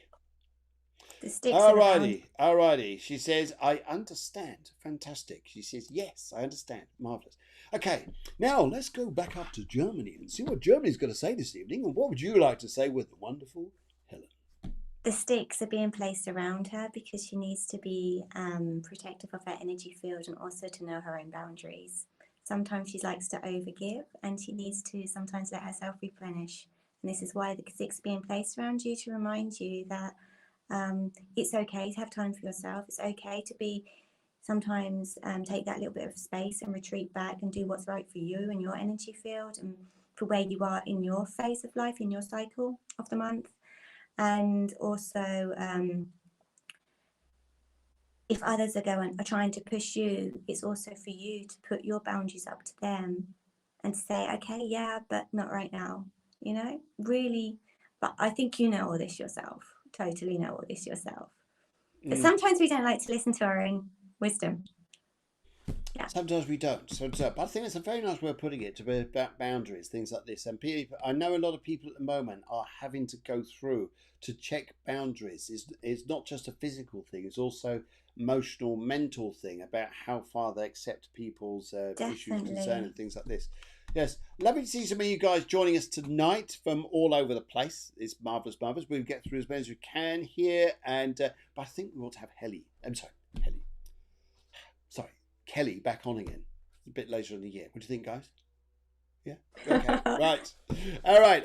Alrighty. She says, I understand. Fantastic. She says, yes, I understand. Marvellous. Okay, now let's go back up to Germany and see what Germany's going to say this evening. And what would you like to say with the wonderful Helen? The sticks are being placed around her because she needs to be protective of her energy field and also to know her own boundaries. Sometimes she likes to overgive and she needs to sometimes let herself replenish. And this is why the sticks are being placed around you, to remind you that it's okay to have time for yourself. It's okay to be sometimes take that little bit of space and retreat back and do what's right for you and your energy field and for where you are in your phase of life, in your cycle of the month. And also, if others are trying to push you, it's also for you to put your boundaries up to them and to say, okay, yeah, but not right now, really. But I think you know all this yourself. Totally know all this yourself. But sometimes we don't like to listen to our own wisdom. Yeah. Sometimes we don't. But I think it's a very nice way of putting it, to be about boundaries, things like this. And I know a lot of people at the moment are having to go through to check boundaries. It's not just a physical thing, it's also emotional, mental thing about how far they accept people's issues, concern, and things like this. Yes, lovely to see some of you guys joining us tonight from all over the place. It's marvellous. We'll get through as many as we can here. And but I think we ought to have Kelly back on again a bit later in the year. What do you think, guys? Yeah? Okay, right. All right.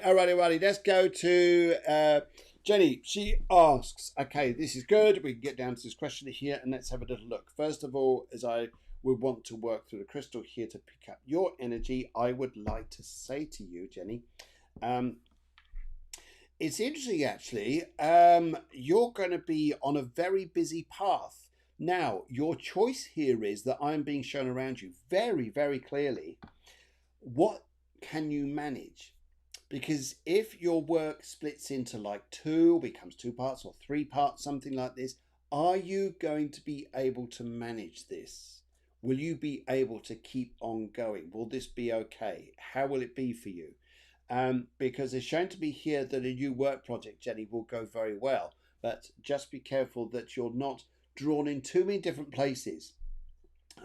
Let's go to Jenny. She asks, okay, this is good. We can get down to this question here and let's have a little look. First of all, as I would want to work through the crystal here to pick up your energy, I would like to say to you, Jenny, it's interesting actually. You're going to be on a very busy path. Now, your choice here is that I'm being shown around you very, very clearly. What can you manage? Because if your work splits into like two, becomes 2 parts or 3 parts, something like this, are you going to be able to manage this? Will you be able to keep on going? Will this be okay? How will it be for you? Because it's shown to be here that a new work project, Jenny, will go very well. But just be careful that you're not drawn in too many different places.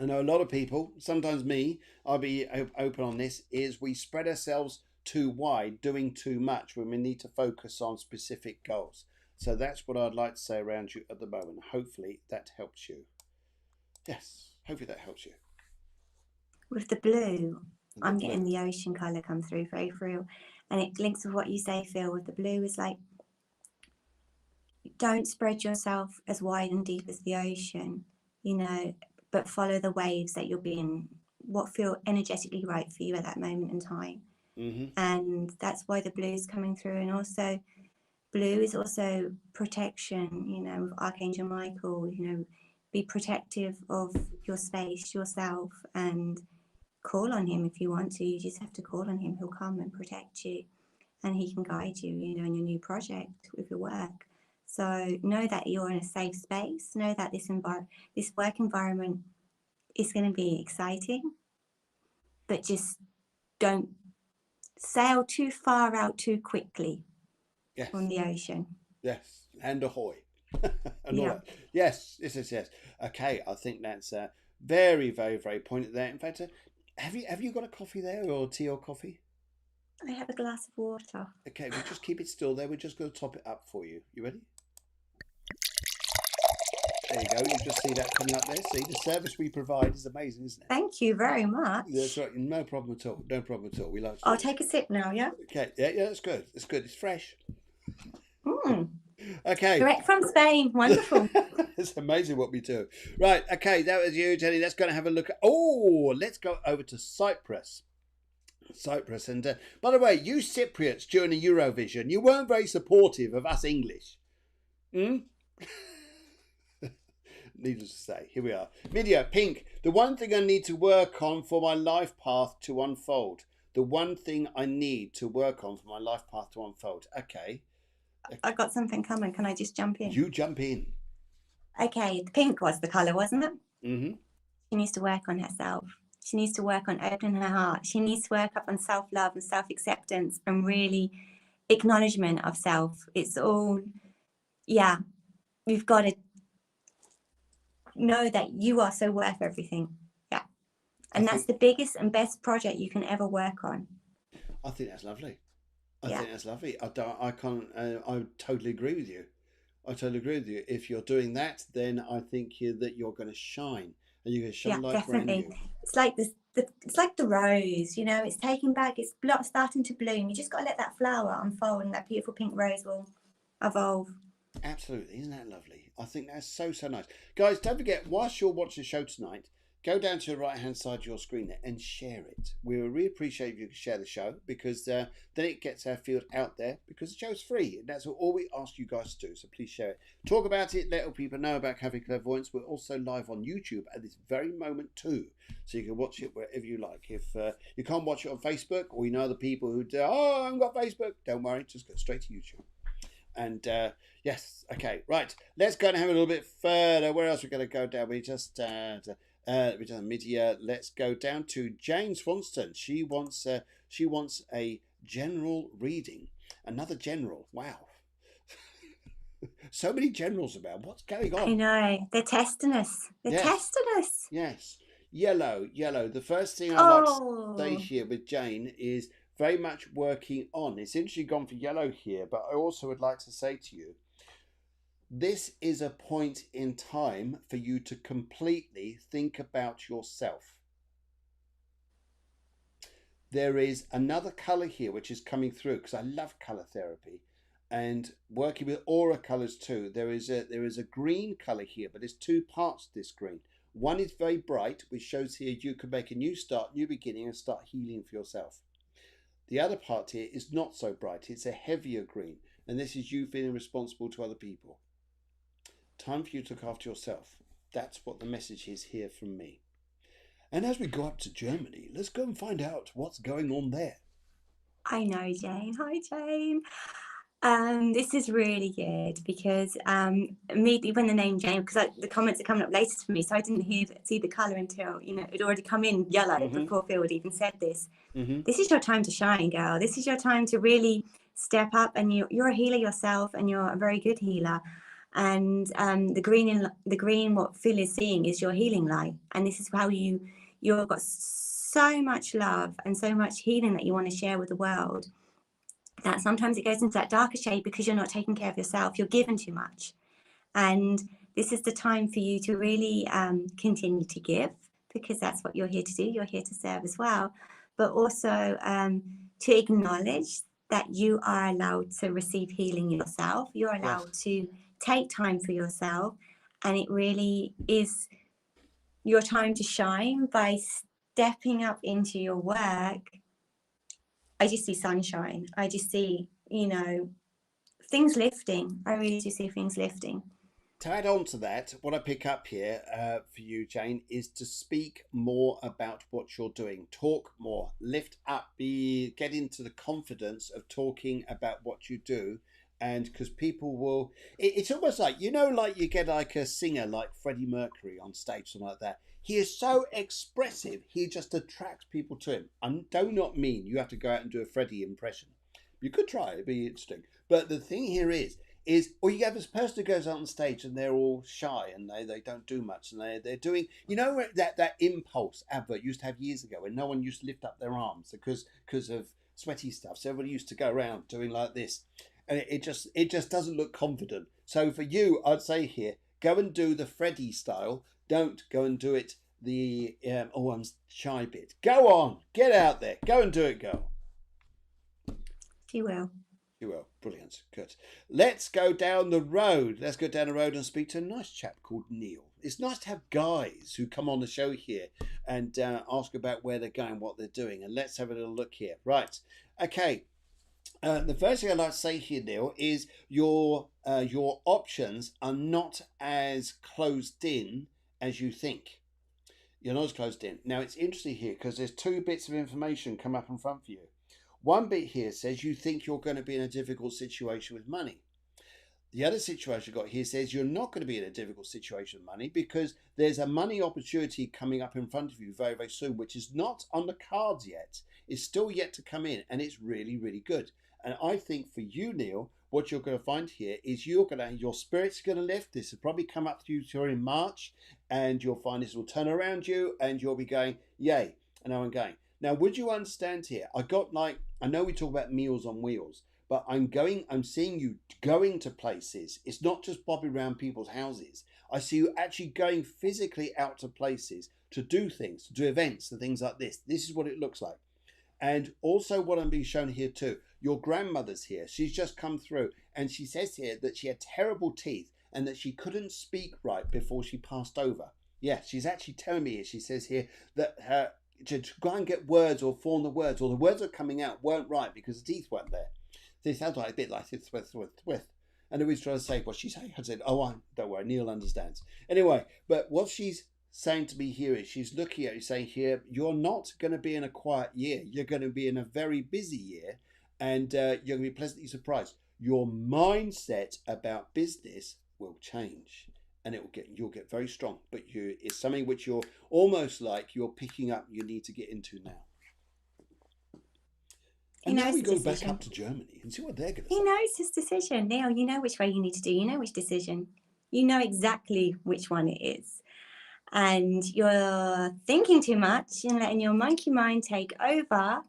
I know a lot of people, sometimes me, I'll be open on this, is we spread ourselves too wide, doing too much when we need to focus on specific goals. So that's what I'd like to say around you at the moment. Hopefully that helps you. Yes, hopefully that helps you. With the blue, I'm getting the ocean colour come through very through, and it links with what you say, Phil. With the blue, is like, don't spread yourself as wide and deep as the ocean, you know, but follow the waves that you're being, what feel energetically right for you at that moment in time. And that's why the blue is coming through. And also, blue is also protection, you know, with Archangel Michael, you know, be protective of your space, yourself, and call on him if you want to. You just have to call on him. He'll come and protect you, and he can guide you, you know, in your new project with your work. So know that you're in a safe space. Know that this work environment is going to be exciting, but just don't sail too far out too quickly on the ocean. Yes, and ahoy. And yeah. all that. Yes. Okay, I think that's very, very, very pointed there. In fact, have you got a coffee there, or tea or coffee? I have a glass of water. Okay, we'll just keep it still there. We're just going to top it up for you. You ready? There you go. You just see that coming up there. See, the service we provide is amazing, isn't it? Thank you very much. That's right. No problem at all. No problem at all. We like to. I'll take a sip now, yeah? Okay. Yeah, that's good. It's good. It's fresh. Okay. Direct from Spain. Wonderful. It's amazing what we do. Right. Okay. That was you, Jenny. Let's go and have a look at. Oh, let's go over to Cyprus. And by the way, you Cypriots during the Eurovision, you weren't very supportive of us English. Needless to say, here we are. Media, pink. The one thing I need to work on for my life path to unfold. The one thing I need to work on for my life path to unfold. Okay. I've got something coming. Can I just jump in? You jump in. Okay, the pink was the colour, wasn't it? Mm-hmm. She needs to work on herself. She needs to work on opening her heart. She needs to work up on self-love and self-acceptance and really acknowledgement of self. It's all, yeah, you've got to know that you are so worth everything. Yeah. And that's the biggest and best project you can ever work on. I think that's lovely. I think that's lovely. I totally agree with you. If you're doing that, then I think that you're going to shine, and you're going to shine like definitely. brand new. It's like this. It's like the rose, you know. It's taking back. It's starting to bloom. You just got to let that flower unfold, and that beautiful pink rose will evolve. Absolutely, isn't that lovely? I think that's so nice, guys. Don't forget, whilst you're watching the show tonight, go down to the right hand side of your screen there and share it. We would really appreciate if you could share the show, because then it gets our field out there, because the show's free, and that's all we ask you guys to do. So please share it, talk about it, let people know about Cafe Clairvoyance. We're also live on YouTube at this very moment too, so you can watch it wherever you like. If you can't watch it on Facebook, or you know the people who do, I haven't got Facebook, don't worry, just go straight to YouTube. And yes, okay, right, let's go and have a little bit further. Where else are we going to go down? We just media. Let's go down to Jane Swanston. She wants a general reading. Another general. Wow. So many generals about. What's going on? I know. They're testing us. Testing us. Yes. Yellow. The first thing I'd like to say here with Jane is very much working on. It's interesting gone for yellow here, but I also would like to say to you, this is a point in time for you to completely think about yourself. There is another colour here which is coming through, because I love colour therapy and working with aura colours too. There is a green colour here, but there's 2 parts to this green. One is very bright, which shows here you can make a new start, new beginning, and start healing for yourself. The other part here is not so bright. It's a heavier green, and this is you feeling responsible to other people. Time for you to look after yourself. That's what the message is here from me. And as we go up to Germany, let's go and find out what's going on there. I know, Jane. Hi, Jane. This is really good because immediately when the name Jane, because the comments are coming up later to me, so I didn't see the colour until it'd already come in yellow before Phil had even said this. This is your time to shine, girl. This is your time to really step up, and you're a healer yourself, and you're a very good healer. And the green, what Phil is seeing is your healing light, and this is how you've got so much love and so much healing that you want to share with the world. That sometimes it goes into that darker shade because you're not taking care of yourself. You're given too much, and this is the time for you to really continue to give, because that's what you're here to do. You're here to serve as well, but also to acknowledge that you are allowed to receive healing yourself. You're allowed to take time for yourself, and it really is your time to shine by stepping up into your work. I just see sunshine. I just see, things lifting. I really do see things lifting. To add on to that, what I pick up here for you, Jane, is to speak more about what you're doing. Talk more, lift up, get into the confidence of talking about what you do. And because people will, it's almost like, like you get like a singer like Freddie Mercury on stage, something like that. He is so expressive, he just attracts people to him. I do not mean you have to go out and do a Freddie impression. You could try, it'd be interesting. But the thing here or you have this person who goes out on stage and they're all shy and they don't do much, and they're doing, that impulse advert used to have years ago when no one used to lift up their arms because of sweaty stuff. So everybody used to go around doing like this, and it just doesn't look confident. So for you, I'd say here, go and do the Freddie style. Don't go and do it the I'm shy bit. Go on, get out there, go and do it, girl. She will. You will. Brilliant. Good. Let's go down the road. Let's go down the road and speak to a nice chap called Neil. It's nice to have guys who come on the show here and ask about where they're going, what they're doing. And let's have a little look here. Right. Okay. The first thing I'd like to say here, Neil, is your options are not as closed in as you think. You're not as closed in. Now, it's interesting here because there's two bits of information come up in front of you. One bit here says you think you're going to be in a difficult situation with money. The other situation got here says you're not going to be in a difficult situation with money because there's a money opportunity coming up in front of you very, very soon, which is not on the cards yet. It's still yet to come in, and it's really, really good. And I think for you, Neil, what you're going to find here is your spirit's going to lift. This will probably come up to you during March, and you'll find this will turn around you, and you'll be going, yay, and I'm going. Now, would you understand here? I know we talk about Meals on Wheels, but I'm seeing you going to places. It's not just bobbing around people's houses. I see you actually going physically out to places to do things, to do events and things like this. This is what it looks like. And also what I'm being shown here too, your grandmother's here. She's just come through and she says here that she had terrible teeth and that she couldn't speak right before she passed over. Yeah, she's actually telling me here, she says here that to go and get words or form the words, or the words that are coming out weren't right because the teeth weren't there. So it sounds like a bit like this with. And then we trying to say what she's saying. I said, don't worry, Neil understands. Anyway, but what she's saying to me here is she's looking at you saying here, you're not going to be in a quiet year. You're going to be in a very busy year, and you're going to be pleasantly surprised. Your mindset about business will change. And you'll get very strong, but it's something which you're almost like you're picking up. You need to get into now. And now we go back up to Germany and see what they're going to say. He knows his decision. Neil, you know which way you need to do. You know which decision. You know exactly which one it is. And you're thinking too much and letting your monkey mind take over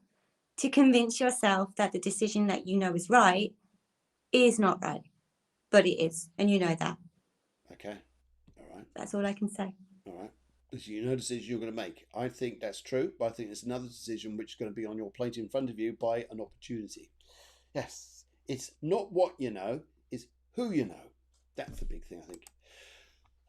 to convince yourself that the decision that you know is right is not right. But it is. And you know that. Okay. All right. That's all I can say. All right. So you know the decision you're going to make. I think that's true, but I think there's another decision which is going to be on your plate in front of you by an opportunity. Yes. It's not what you know, it's who you know. That's the big thing, I think.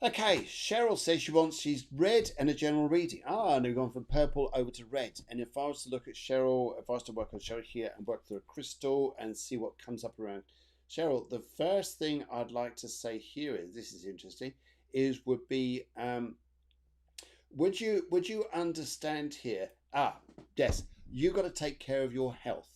Okay, Cheryl says she's red and a general reading. And we've gone from purple over to red. And if I was to look at Cheryl, if I was to work on Cheryl here and work through a crystal and see what comes up around Cheryl, the first thing I'd like to say here is, this is interesting, would be, would you understand here? Yes, you got to take care of your health.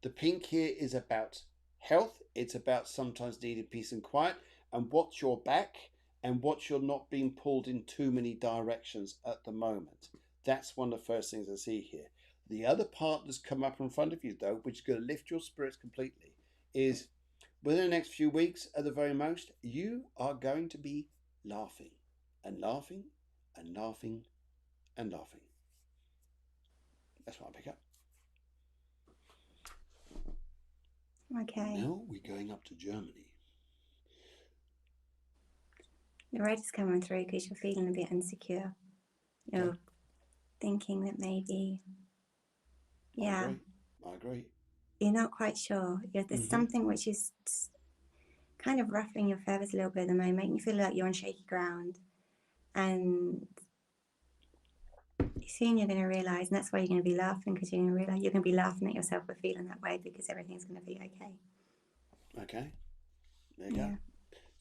The pink here is about health. It's about sometimes needing peace and quiet, and watch your back, and watch you're not being pulled in too many directions at the moment. That's one of the first things I see here. The other part that's come up in front of you, though, which is going to lift your spirits completely, is within the next few weeks, at the very most, you are going to be laughing and laughing and laughing and laughing. That's what I pick up. Okay. Now we're going up to Germany. The red is coming through because you're feeling a bit insecure. You're thinking that maybe, yeah. I agree. You're not quite sure. There's something which is kind of ruffling your feathers a little bit at the moment, making you feel like you're on shaky ground. And soon you're going to realise, and that's why you're going to be laughing, because you're going to realise you're going to be laughing at yourself for feeling that way, because everything's going to be okay. Okay. There you go.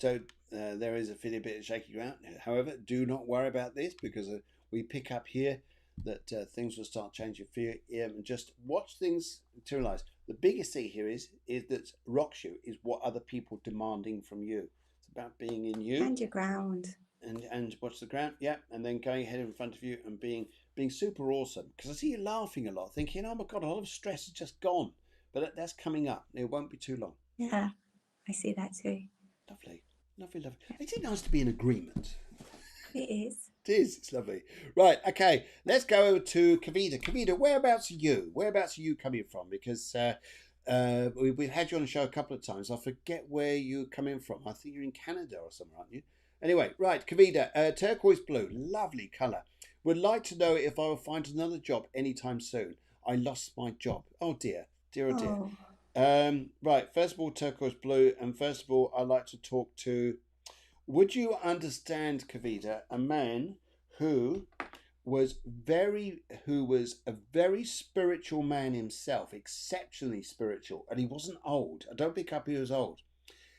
So there is a feeling a bit of shaky ground. However, do not worry about this, because we pick up here that things will start changing for you. And just watch things materialise. The biggest thing here is that rocks you is what other people demanding from you. It's about being in you. And your ground. And watch the ground, yeah, and then going ahead in front of you and being super awesome. Because I see you laughing a lot, thinking, oh my God, a lot of stress is just gone. But that's coming up. It won't be too long. Yeah, I see that too. Lovely. Lovely, lovely. Isn't it nice to be in agreement? It is. It is. It's lovely. Right, okay. Let's go over to Kavita. Kavita, whereabouts are you? Whereabouts are you coming from? Because we've had you on the show a couple of times. I forget where you're coming from. I think you're in Canada or somewhere, aren't you? Anyway, right, Kavita, turquoise blue, lovely colour. Would like to know if I will find another job anytime soon. I lost my job. Oh dear, dear, oh dear. Right, first of all, turquoise blue, and first of all, I'd like to talk to. Would you understand, Kavita, a man who was a very spiritual man himself, exceptionally spiritual, and he wasn't old. I don't pick up he was old.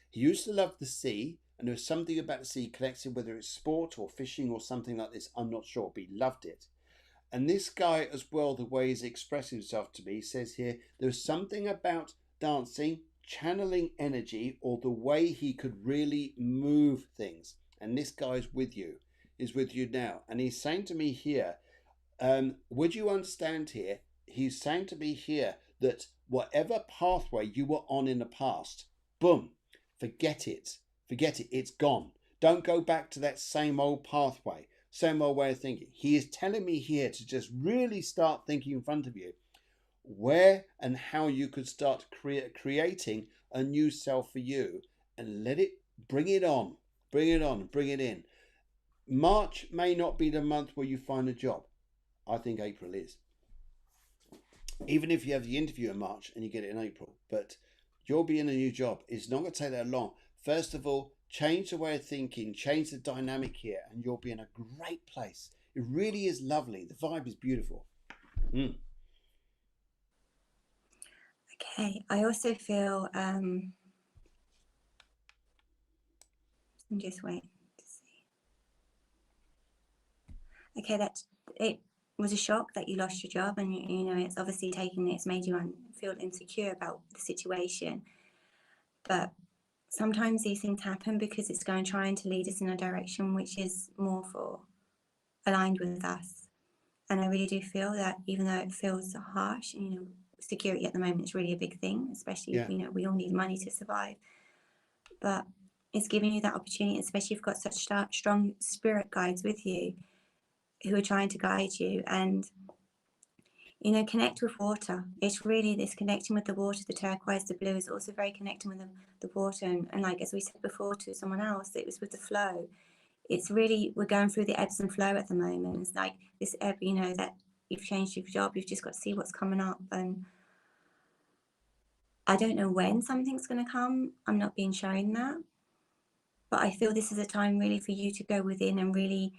He used to love the sea, and there was something about the sea connected, whether it's sport or fishing or something like this, I'm not sure, but he loved it. And this guy as well, the way he's expressing himself to me, says here, there's something about dancing, channeling energy, or the way he could really move things. And this guy's with you, is with you now. And he's saying to me here, would you understand here, he's saying to me here that whatever pathway you were on in the past, boom, forget it. Forget it. It's gone. Don't go back to that same old pathway, same old way of thinking. He is telling me here to just really start thinking in front of you where and how you could start creating a new self for you, and bring it on, bring it in. March may not be the month where you find a job. I think April is. Even if you have the interview in March and you get it in April, but you'll be in a new job. It's not going to take that long. First of all, change the way of thinking, change the dynamic here, and you'll be in a great place. It really is lovely. The vibe is beautiful. Okay, I also feel, I'm just waiting to see. Okay, that it was a shock that you lost your job, and you know it's obviously it's made you feel insecure about the situation. But sometimes these things happen because it's trying to lead us in a direction which is more aligned with us. And I really do feel that, even though it feels harsh, security at the moment is really a big thing, especially if we all need money to survive. But it's giving you that opportunity, especially if you've got such strong spirit guides with you who are trying to guide you. And connect with water. It's really this connection with the water. The turquoise, the blue is also very connecting with the water. And like, as we said before to someone else, it was with the flow. It's really, we're going through the ebbs and flow at the moment. It's like this ebb, that you've changed your job. You've just got to see what's coming up. And I don't know when something's going to come. I'm not being shown that. But I feel this is a time really for you to go within and really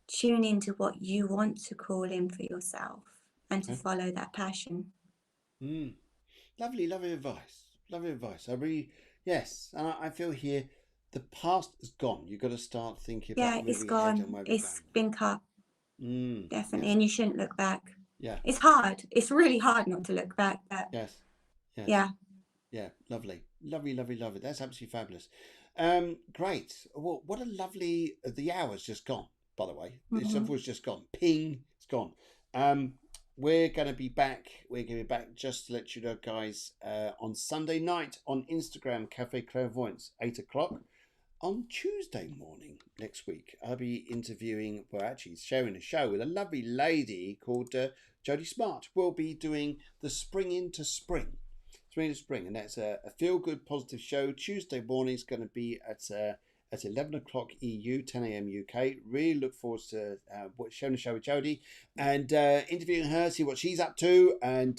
tune into what you want to call in for yourself and to follow that passion. Lovely advice. Lovely advice. Yes. And I feel here the past is gone. You've got to start thinking about it's gone. It's been cut. Definitely. Yes. And you shouldn't look back. Yeah. It's hard. It's really hard not to look back. But Yes. Yes. yeah. Yeah. Lovely. Lovely, lovely, lovely. That's absolutely fabulous. Great. Well, what a lovely. The hour's just gone, by the way. This Hmm. was just gone. Ping. It's gone. Um, we're going to be back. We're going to be back just to let you know, guys, on Sunday night on Instagram, Cafe Clairvoyance, 8 o'clock. On Tuesday morning next week, I'll be interviewing, well, actually sharing a show with a lovely lady called Jodie Smart. We'll be doing the Spring into Spring. Spring into Spring, and that's a feel-good, positive show. Tuesday morning is going to be at 11 o'clock EU, 10 a.m. UK. Really look forward to sharing a show with Jodie and interviewing her, see what she's up to, and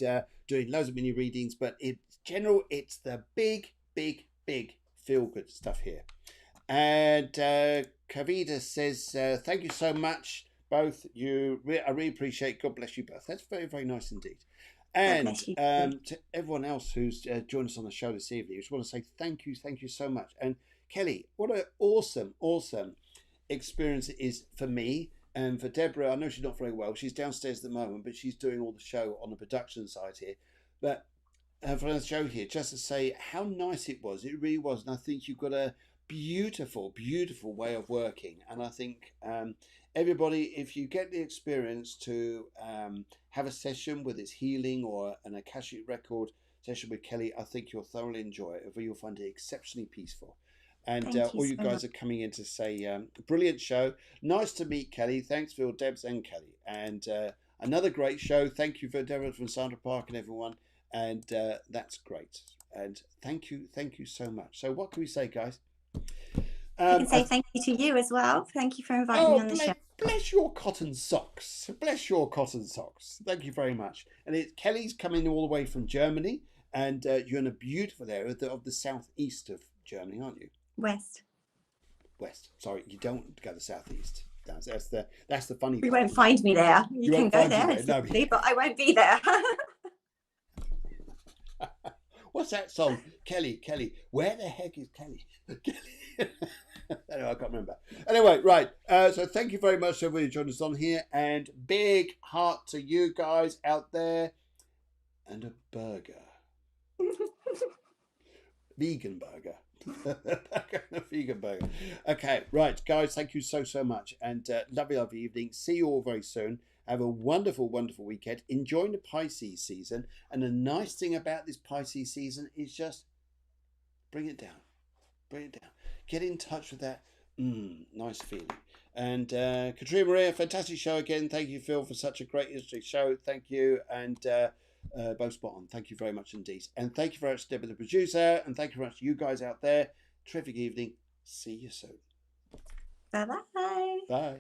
doing loads of mini readings. But in general, it's the big, big, big feel-good stuff here. And Kavita says, thank you so much, both you. I really appreciate. God bless you both. That's very, very nice indeed. God And bless you. to everyone else who's joined us on the show this evening, I just want to say thank you so much. And Kelly, what an awesome, awesome experience it is for me and for Deborah. I know she's not very well. She's downstairs at the moment, but she's doing all the show on the production side here. But for the show here, just to say how nice it was. It really was. And I think you've got a beautiful, beautiful way of working. And I think everybody, if you get the experience to have a session, whether it's healing or an Akashic record session with Kelly, I think you'll thoroughly enjoy it. You'll find it exceptionally peaceful. And Thank you all you so guys much. are coming in to say, brilliant show. Nice to meet Kelly. Thanks, Phil, Debs, and Kelly. And another great show. Thank you for Deborah from Sandra Park and everyone. And that's great. And thank you so much. So what can we say, guys? I can say thank you to you as well. Thank you for inviting me on the show. Bless your cotton socks. Bless your cotton socks. Thank you very much. And Kelly's coming all the way from Germany, and you're in a beautiful area of the southeast of Germany, aren't you? West. West. Sorry, you don't go to southeast. That's the funny part. You won't find me there. You can won't go find there, you there. No. but I won't be there. What's that song? Kelly. Where the heck is Kelly? Kelly. Anyway, I can't remember. Anyway, right. So thank you very much, everybody, who joined us on here. And big heart to you guys out there. And a burger. Vegan burger. A vegan burger. Okay, right, guys. Thank you so much. And lovely evening. See you all very soon. Have a wonderful, wonderful weekend. Enjoying the Pisces season. And the nice thing about this Pisces season is just bring it down. Bring it down. Get in touch with that nice feeling. And Katrina Maria, fantastic show again. Thank you, Phil, for such a great history show. Thank you. And both spot on. Thank you very much indeed. And thank you very much, Deborah, the producer. And thank you very much to you guys out there. Terrific evening. See you soon. Bye-bye. Bye.